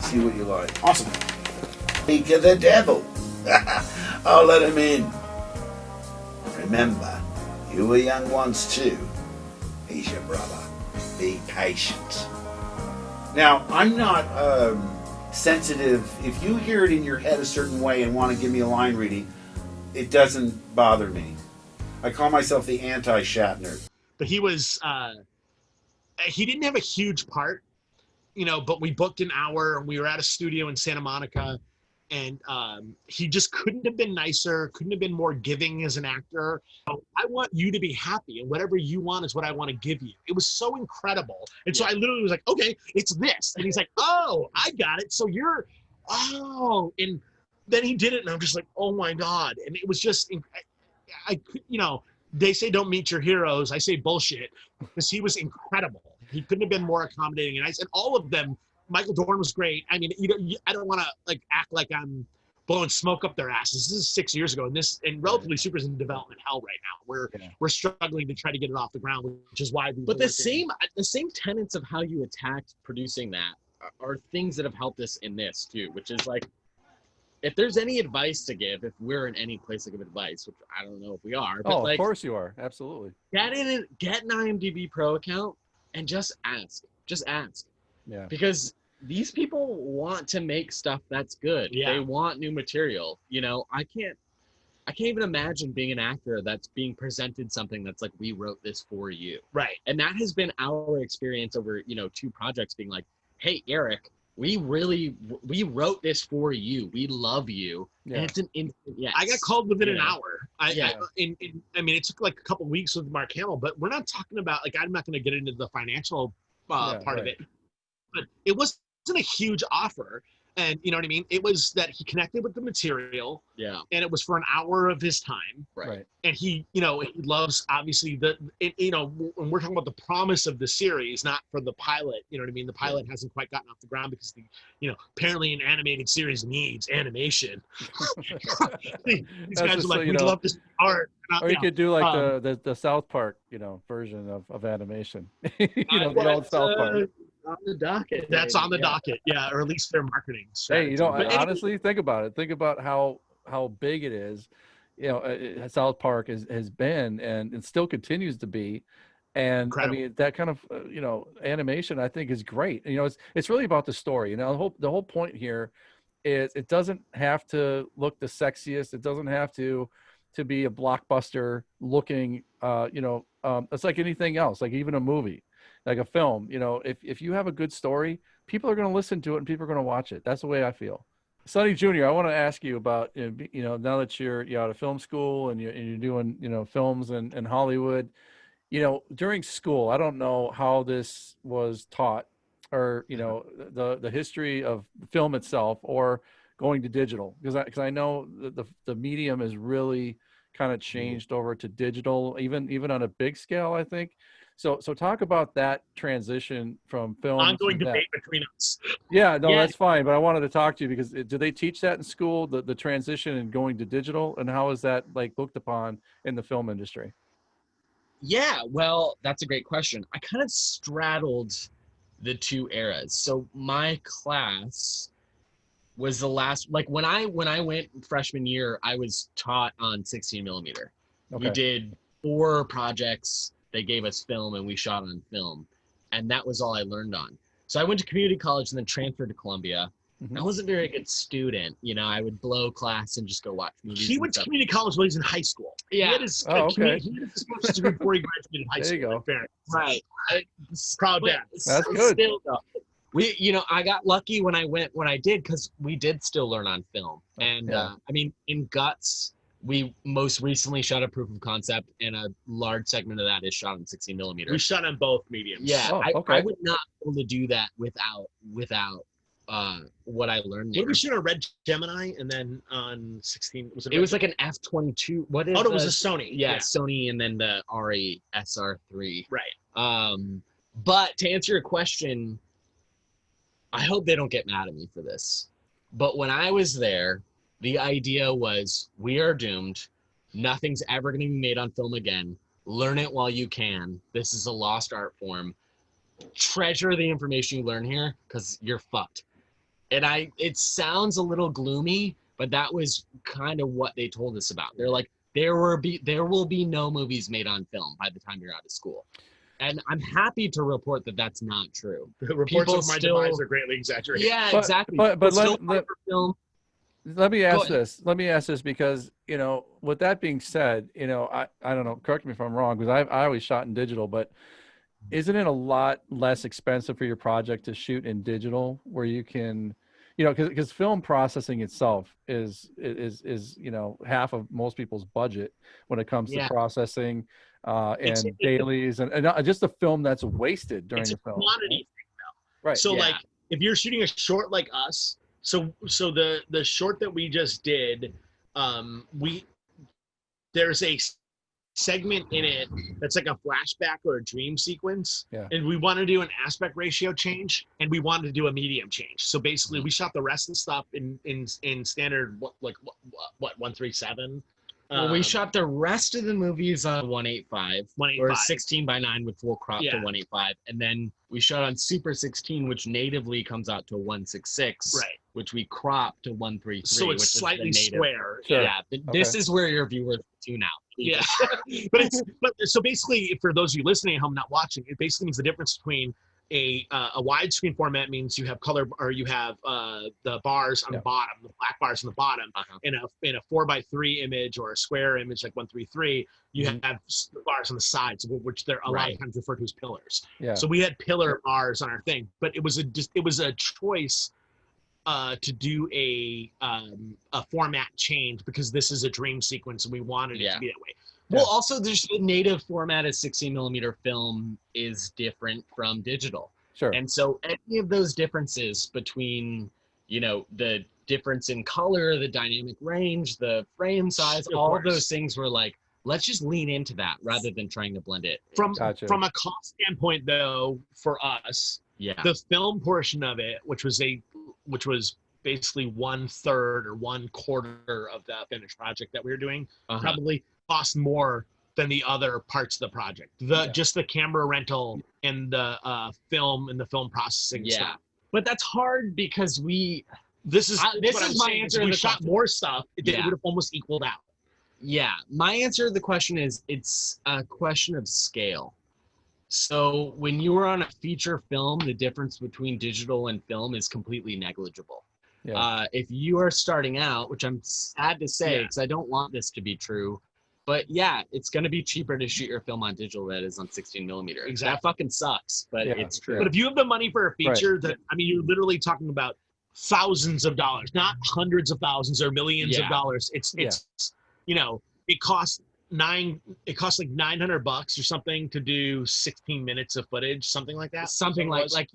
see what you like. Awesome. Speak of the devil. I'll let him in. Remember, you were young once too. He's your brother. Be patient. Now, I'm not sensitive. If you hear it in your head a certain way and want to give me a line reading, it doesn't bother me. I call myself the anti-Shatner. But he was, he didn't have a huge part, you know, but we booked an hour and we were at a studio in Santa Monica, and he just couldn't have been nicer, couldn't have been more giving as an actor. I want you to be happy, and whatever you want is what I want to give you. It was so incredible. And so I literally was like, okay, it's this. And he's like, oh, I got it. So you're, oh. And then he did it, and I'm just like, oh my God. And it was just, I you know, they say don't meet your heroes. I say bullshit, because he was incredible. He couldn't have been more accommodating and nice. And all of them, Michael Dorn was great. I mean, I don't want to like act like I'm blowing smoke up their asses. This is 6 years ago, and Relatively Super is in development hell right now. We're struggling to try to get it off the ground, which is why we. But the same tenets of how you attacked producing that are things that have helped us in this too, which is like, if there's any advice to give, if we're in any place to give advice, which I don't know if we are, but of course you are, absolutely. Get an IMDb Pro account and just ask. Yeah. Because these people want to make stuff that's good. Yeah. They want new material. You know, I can't even imagine being an actor that's being presented something that's like, we wrote this for you. Right. And that has been our experience over, 2 projects, being like, hey, Eric, we wrote this for you. We love you. Yeah. And it's an instant yes. I got called within an hour. I mean, it took like a couple of weeks with Mark Hamill, but we're not talking about, like, I'm not going to get into the financial part of it. But it wasn't a huge offer. And you know what I mean? It was that he connected with the material. Yeah. And it was for an hour of his time. Right. And he loves, obviously, when we're talking about the promise of the series, not for the pilot, you know what I mean? The pilot hasn't quite gotten off the ground because apparently an animated series needs animation. These guys are like, we'd love to see art. Or you could do like the South Park, version of animation. The old South Park. On the docket. That's on the docket, yeah, or at least their marketing strategy. Hey, honestly, think about it. Think about how big it is. South Park has been and still continues to be. And incredible. I mean, that kind of animation, I think, is great. It's really about the story. The whole point here is it doesn't have to look the sexiest. It doesn't have to be a blockbuster looking. It's like anything else, like even a movie. Like a film, if you have a good story, people are going to listen to it and people are going to watch it. That's the way I feel. Sonny Jr., I want to ask you about, now that you're out of film school and you're doing, films in Hollywood, during school, I don't know how this was taught or, the history of film itself or going to digital, because I know the medium has really kind of changed over to digital, even on a big scale, I think. So talk about that transition from film. Ongoing debate between us. Yeah, no, that's fine. But I wanted to talk to you because do they teach that in school, the transition and going to digital, and how is that like looked upon in the film industry? Yeah, well, that's a great question. I kind of straddled the 2 eras. So my class was the last, like when I went freshman year, I was taught on 16 millimeter. Okay. We did 4 projects. They gave us film and we shot on film, and that was all I learned on. So I went to community college and then transferred to Columbia. I wasn't a very good student. I would blow class and just go watch movies. He went to community college when he was in high school. Yeah. He had his master's degree before he graduated high school. There you go. Right. Proud dad. That's good. Still, though, I got lucky when I did, because we did still learn on film. And I mean, in Guts, we most recently shot a proof of concept, and a large segment of that is shot on 16 millimeter. We shot on both mediums. Yeah, I would not be able to do that without what I learned. What did we shoot on Red Gemini and then on 16? It was like an F-22. What is? It was a Sony. Yeah, Sony, and then the RE SR3. Right. But to answer your question, I hope they don't get mad at me for this. But when I was there, the idea was we are doomed. Nothing's ever going to be made on film again. Learn it while you can. This is a lost art form. Treasure the information you learn here because you're fucked. And it sounds a little gloomy, but that was kind of what they told us about. They're like, there will be no movies made on film by the time you're out of school. And I'm happy to report that that's not true. The reports of my demise are greatly exaggerated. Yeah, exactly. But let me ask Go ahead. this. Let me ask this because, you know, with that being said, you know, I don't know, correct me if I'm wrong, because I always shot in digital, but isn't it a lot less expensive for your project to shoot in digital where you can, you know, because film processing itself is, you know, half of most people's budget when it comes to processing and dailies and just the film that's wasted during the film. Quantity thing, though. Right. So like if you're shooting a short like us, so the short that we just did, there's a segment in it that's like a flashback or a dream sequence, and we want to do an aspect ratio change, and we wanted to do a medium change. So basically, we shot the rest of the stuff in standard what 137. Well, we shot the rest of the movies on 185, or 16 by 9 with full crop to 185, and then we shot on Super 16, which natively comes out to 166, right? Which we cropped to 133. So it's slightly square. Sure. Yeah, this is where your viewers tune out. Yeah, but so basically, for those of you listening at home not watching, it basically means the difference between a widescreen format means you have color, or you have the bars on the bottom, the black bars on the bottom. In a 4:3 image or a square image like 133, you have the bars on the sides, which they're a lot of times referred to as pillars. Yeah. So we had pillar bars on our thing, but it was a choice to do a format change because this is a dream sequence and we wanted it to be that way. Well, also, there's the native format of 16mm film is different from digital. Sure. And so any of those differences between, you know, the difference in color, the dynamic range, the frame size, all of those things were like, let's just lean into that rather than trying to blend it. From a cost standpoint, though, for us, the film portion of it, which was basically 1/3 or 1/4 of the finished project that we were doing, probably cost more than the other parts of the project. Just the camera rental and the film and the film processing stuff. But that's hard because this is my answer. We shot more stuff. It would have almost equaled out. Yeah, my answer to the question is it's a question of scale. So when you are on a feature film, the difference between digital and film is completely negligible. If you are starting out, which I'm sad to say because I don't want this to be true, but it's going to be cheaper to shoot your film on digital than it is on 16mm. Exactly. That fucking sucks, but it's true. But if you have the money for a feature you're literally talking about thousands of dollars, not hundreds of thousands or millions of dollars. It's you know, it costs like $900 or something to do 16 minutes of footage, something like that. Something like it's less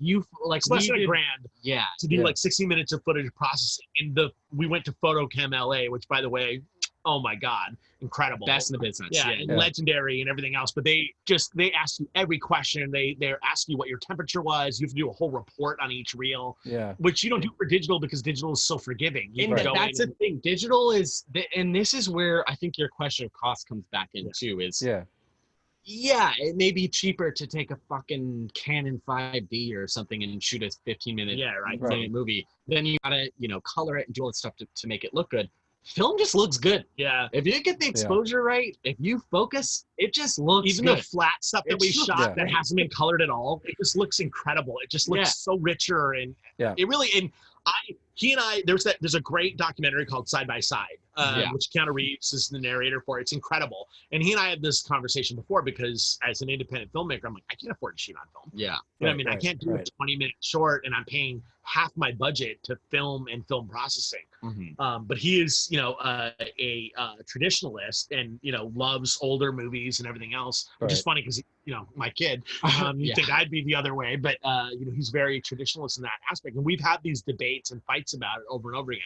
than $1,000 to do like 16 minutes of footage processing. And we went to Photochem LA, which by the way, oh my God, incredible. Best in the business. Legendary and everything else. But they ask you every question. They're asking you what your temperature was. You have to do a whole report on each reel. Yeah. Which you don't do for digital because digital is so forgiving. That's the thing. Digital is, and this is where I think your question of cost comes back in too, is it may be cheaper to take a fucking Canon 5D or something and shoot a 15-minute movie. Then you gotta, you know, color it and do all that stuff to make it look good. Film just looks good. Yeah. If you get the exposure right, if you focus, it just looks Even good. the flat stuff that we shot that hasn't been colored at all, it just looks incredible. It just looks so richer and it really, and he and I, there's a great documentary called Side by Side, which Keanu Reeves is the narrator for. It's incredible. And he and I had this conversation before because as an independent filmmaker, I'm like, I can't afford to shoot on film. Yeah. You know what I mean? I can't do a 20-minute short and I'm paying half my budget to film and film processing. But he is, you know, a traditionalist and, you know, loves older movies and everything else, which is funny because, you know, my kid, you think I'd be the other way, but, you know, he's very traditionalist in that aspect. And we've had these debates and fights about it over and over again.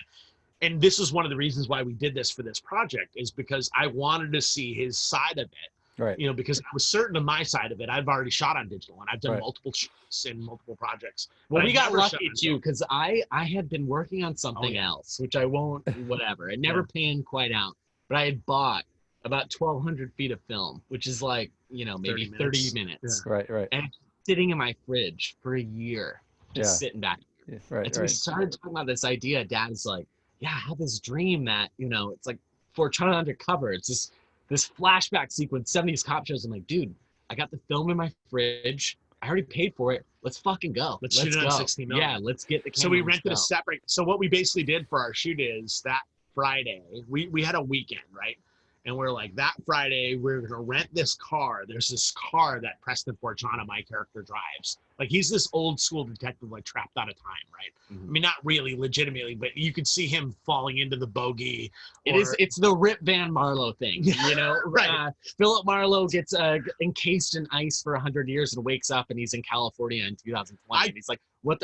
And this is one of the reasons why we did this for this project is because I wanted to see his side of it. Right. You know, because I was certain of my side of it. I've already shot on digital, and I've done Right. multiple shoots and multiple projects. Well, But we I got never shot lucky on too, film. because I had been working on something yeah. else, which I won't, whatever. It never panned quite out, but I had bought about 1,200 feet of film, which is like, you know, maybe 30 minutes. Right. Right. And it's sitting in my fridge for a year, just Yeah. sitting back. Yeah, right. And so we Right. started talking about this idea. Dad's like, yeah, I have this dream that, you know, it's like for China Undercover. It's this flashback sequence, 70s cop shows. I'm like, dude, I got the film in my fridge. I already paid for it. Let's fucking go. Let's shoot it on 16 mil. Yeah, let's get the camera. So we let's rented go. a separate. So what we basically did for our shoot is that Friday, we had a weekend, right? And we're like, that Friday, we're going to rent this car. There's this car that Preston Fortuna, my character, drives. Like, he's this old school detective, like, trapped out of time, right? I mean, not really legitimately, but you could see him falling into the bogey. It's the Rip Van Marlowe thing, you know? Right. Philip Marlowe gets encased in ice for 100 years and wakes up, and he's in California in 2020. And he's like,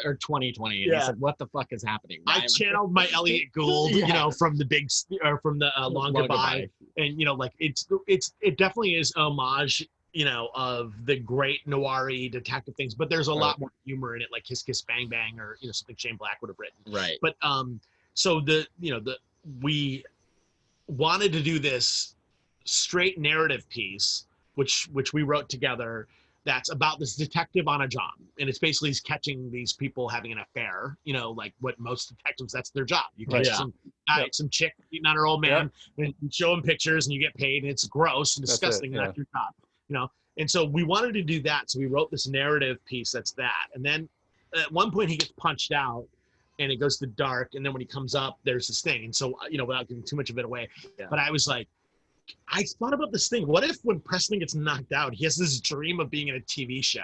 or 2020. And he's like, what the fuck is happening? I channeled my Elliot Gould, you know, from the Long Goodbye. And, you know, like, it definitely is homage, you know, of the great noir-y detective things, but there's a lot more humor in it, like Kiss Kiss Bang Bang, or, you know, something Shane Black would have written. Right. But so we wanted to do this straight narrative piece, which we wrote together, that's about this detective on a job, and it's basically he's catching these people having an affair, you know, like what most detectives, that's their job. You catch some chick beating on her old man, and you show him pictures, and you get paid, and it's gross and disgusting, and that's your job, you know. And so we wanted to do that, so we wrote this narrative piece that's that. And then at one point he gets punched out, and it goes to dark, and then when he comes up, there's this thing. And so, you know, without giving too much of it away, but I was like, I thought about this thing. What if when Preston gets knocked out, he has this dream of being in a TV show?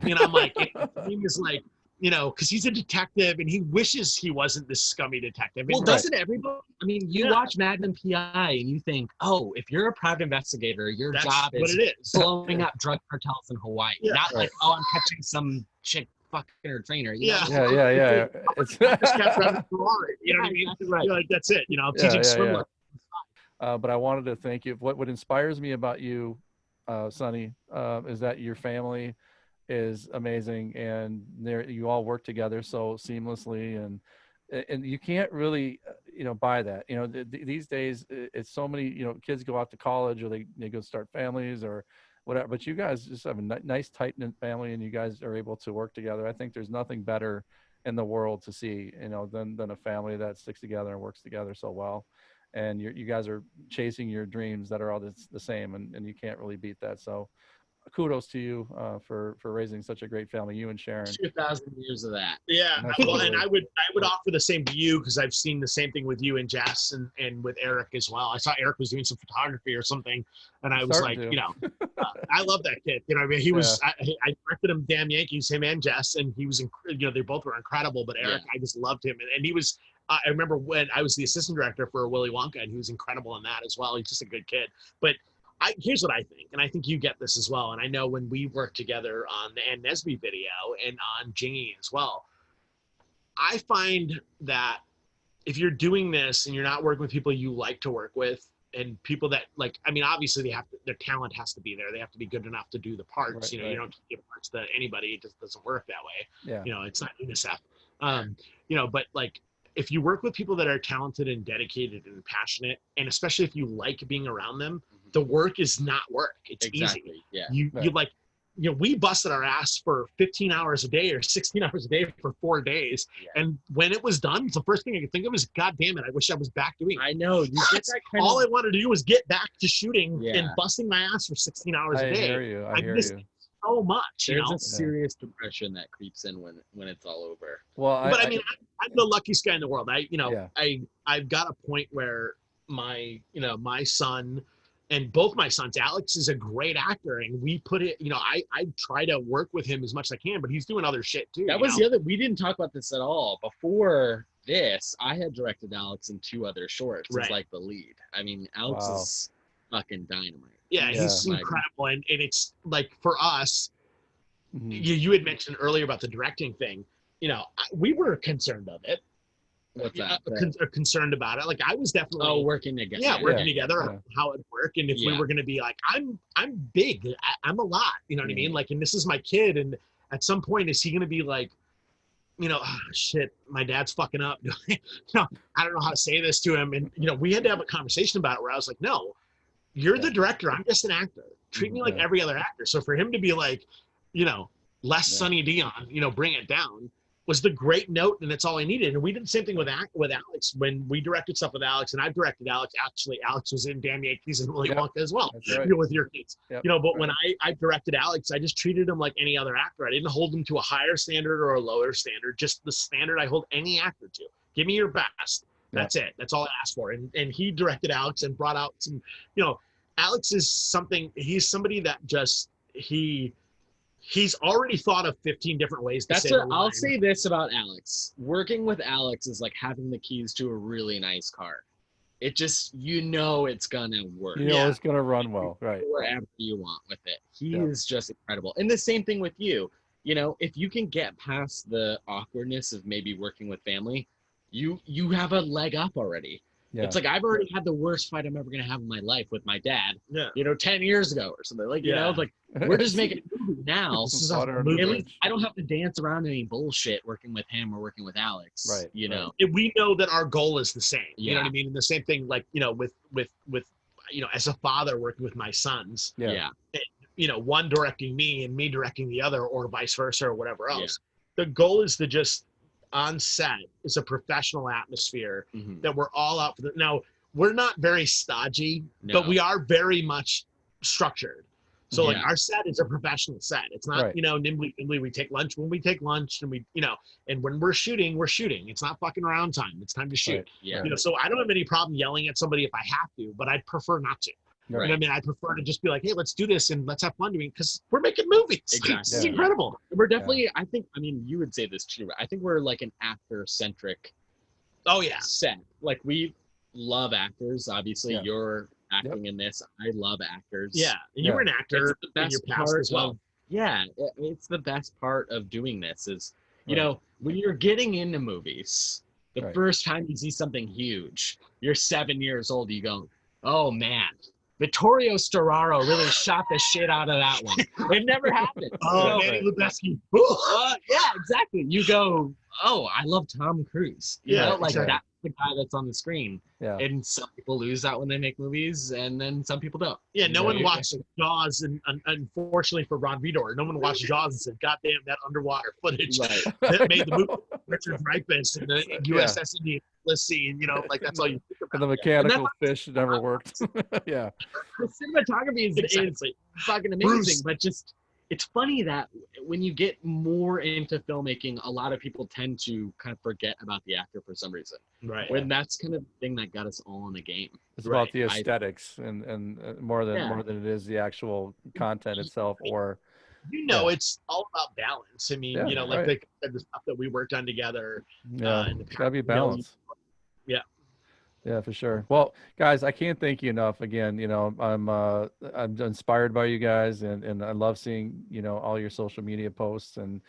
And I'm like, his dream is like, you know, because he's a detective and he wishes he wasn't this scummy detective. Well, doesn't everybody? I mean, you watch Magnum PI and you think, oh, if you're a private investigator, your That's job what is it is. blowing up drug cartels in Hawaii. Not like, oh, I'm catching some chick fucking her trainer. You know? Yeah. It's just kept running Ferrari. You know what I mean? Right. You're like, that's it. You know, I'm teaching swim lessons. But I wanted to thank you. What inspires me about you, Sonny, is that your family is amazing, and you all work together so seamlessly, and you can't really, you know, buy that. You know, these days it's so many, you know, kids go off to college or they go start families or whatever, but you guys just have a nice tight-knit family, and you guys are able to work together. I think there's nothing better in the world to see, you know, than a family that sticks together and works together so well. And you guys are chasing your dreams that are all the same, and you can't really beat that. So kudos to you for raising such a great family, you and Sharon. 2,000 years of that. Yeah, Absolutely. well, and I would offer the same to you, because I've seen the same thing with you and Jess and with Eric as well. I saw Eric was doing some photography or something, and I was like, you know, I love that kid. You know, I mean, he was. I directed him Damn Yankees, him and Jess, and he was, you know, they both were incredible. But Eric, I just loved him, and he was. I remember when I was the assistant director for Willy Wonka, and he was incredible in that as well. He's just a good kid. But here's what I think, and I think you get this as well. And I know when we worked together on the Ann Nesby video and on Jingy as well, I find that if you're doing this and you're not working with people you like to work with, and people that, like, I mean, obviously their talent has to be there. They have to be good enough to do the parts. You know, you don't give parts to anybody. It just doesn't work that way. Yeah. You know, it's not UNICEF. You know, but like, if you work with people that are talented and dedicated and passionate, and especially if you like being around them, the work is not work. It's easy. Yeah. You like, you know, we busted our ass for 15 hours a day or 16 hours a day for 4 days. And when it was done, the first thing I could think of is, God damn it, I wish I was back doing it. I know. You get that kind all of... I wanted to do was get back to shooting and busting my ass for 16 hours a day. I hear you. I hear missed you. it so much. There's you know? a serious depression that creeps in when it's all over. Well, I mean, I'm the luckiest guy in the world. I've got a point where my son and both my sons, Alex is a great actor, and we put it, you know, I try to work with him as much as I can, but he's doing other shit too. That was the other, we didn't talk about this at all. Before this, I had directed Alex in 2 other shorts as like the lead. I mean, Alex is fucking dynamite. Yeah, he's incredible. And it's like, for us, you had mentioned earlier about the directing thing. You know, we were concerned of it. What's that? Concerned about it. Like I was definitely working together. Yeah, working together, how it worked, and if we were going to be like, I'm big, I'm a lot, you know what I mean? Like, and this is my kid, and at some point, is he going to be like, you know, oh, shit, my dad's fucking up. I don't know how to say this to him, and we had to have a conversation about it where I was like, no, you're the director, I'm just an actor. Treat me like every other actor. So for him to be like, less Sonny Dyon, bring it down, was the great note, and that's all I needed. And we did the same thing with Alex when we directed stuff with Alex, and I've directed Alex. Actually, Alex was in Damn Yankees and Willy Wonka as well, with your kids. But when I directed Alex, I just treated him like any other actor. I didn't hold him to a higher standard or a lower standard, just the standard I hold any actor to. Give me your best. That's it. That's all I asked for. And he directed Alex and brought out some, Alex is he's somebody that just, he's already thought of 15 different ways to say the line. I'll say this about Alex. Working with Alex is like having the keys to a really nice car. It just, it's gonna work. It's gonna run well, right? Wherever you want with it. He is just incredible. And the same thing with you. If you can get past the awkwardness of maybe working with family, you have a leg up already. Yeah. It's like I've already had the worst fight I'm ever gonna have in my life with my dad. 10 years ago or something. Like we're just making a movie now. So at least I don't have to dance around any bullshit working with him or working with Alex. Right. And we know that our goal is the same. You know what I mean? And the same thing, like with as a father working with my sons. Yeah. And, one directing me and me directing the other, or vice versa, or whatever else. The goal is to just, on set, is a professional atmosphere that we're all out for. Now, we're not very stodgy, but we are very much structured. So like our set is a professional set. It's not, nimbly. We take lunch when we take lunch, and and when we're shooting, we're shooting. It's not fucking around time. It's time to shoot. Right. Yeah. So I don't have any problem yelling at somebody if I have to, but I'd prefer not to. Right. You know what I mean? I prefer to just be like, hey, let's do this and let's have fun doing it, because we're making movies. Exactly. It's incredible. We're definitely, I think, you would say this too. I think we're like an actor-centric set. Like, we love actors. Obviously, you're acting in this. I love actors. Yeah. You were an actor the best in your past as well. It's the best part of doing this is, when you're getting into movies, the first time you see something huge, you're 7 years old, you go, oh man, Vittorio Storaro really shot the shit out of that one. It never happened. Manny Lubeski. Yeah, exactly. You go, oh, I love Tom Cruise. That's the guy that's on the screen. Yeah. And some people lose that when they make movies, and then some people don't. Yeah, no one watched Jaws, and unfortunately for Ron Vidor, no one watched Jaws and said, God damn, that underwater footage that made the movie. Richard Dreyfuss and the USS Indian scene, that's all you think about. And the mechanical fish never worked. Yeah. The cinematography is fucking amazing, Bruce. but just, it's funny that when you get more into filmmaking, a lot of people tend to kind of forget about the actor for some reason. Right. When that's kind of the thing that got us all in the game. It's about the aesthetics and more than it is the actual content itself, or it's all about balance. I mean, like the stuff that we worked on together. It's gotta be balance. Yeah, for sure. Well, guys, I can't thank you enough. Again, I'm inspired by you guys, and I love seeing, all your social media posts, and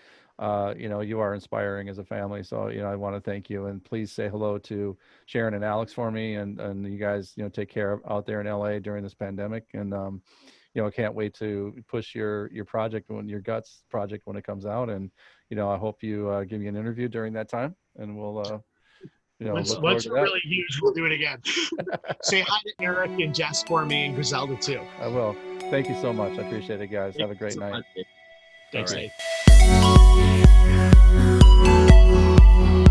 you are inspiring as a family. So, I want to thank you, and please say hello to Sharon and Alex for me, and you guys, take care out there in LA during this pandemic. And I can't wait to push your project, your Guts project, when it comes out. And I hope you give me an interview during that time, and we'll once we're really huge, we'll do it again. Say hi to Eric and Jess for me, and Griselda too. I will. Thank you so much. I appreciate it, guys. Have a great night. Thanks, All right. Dave.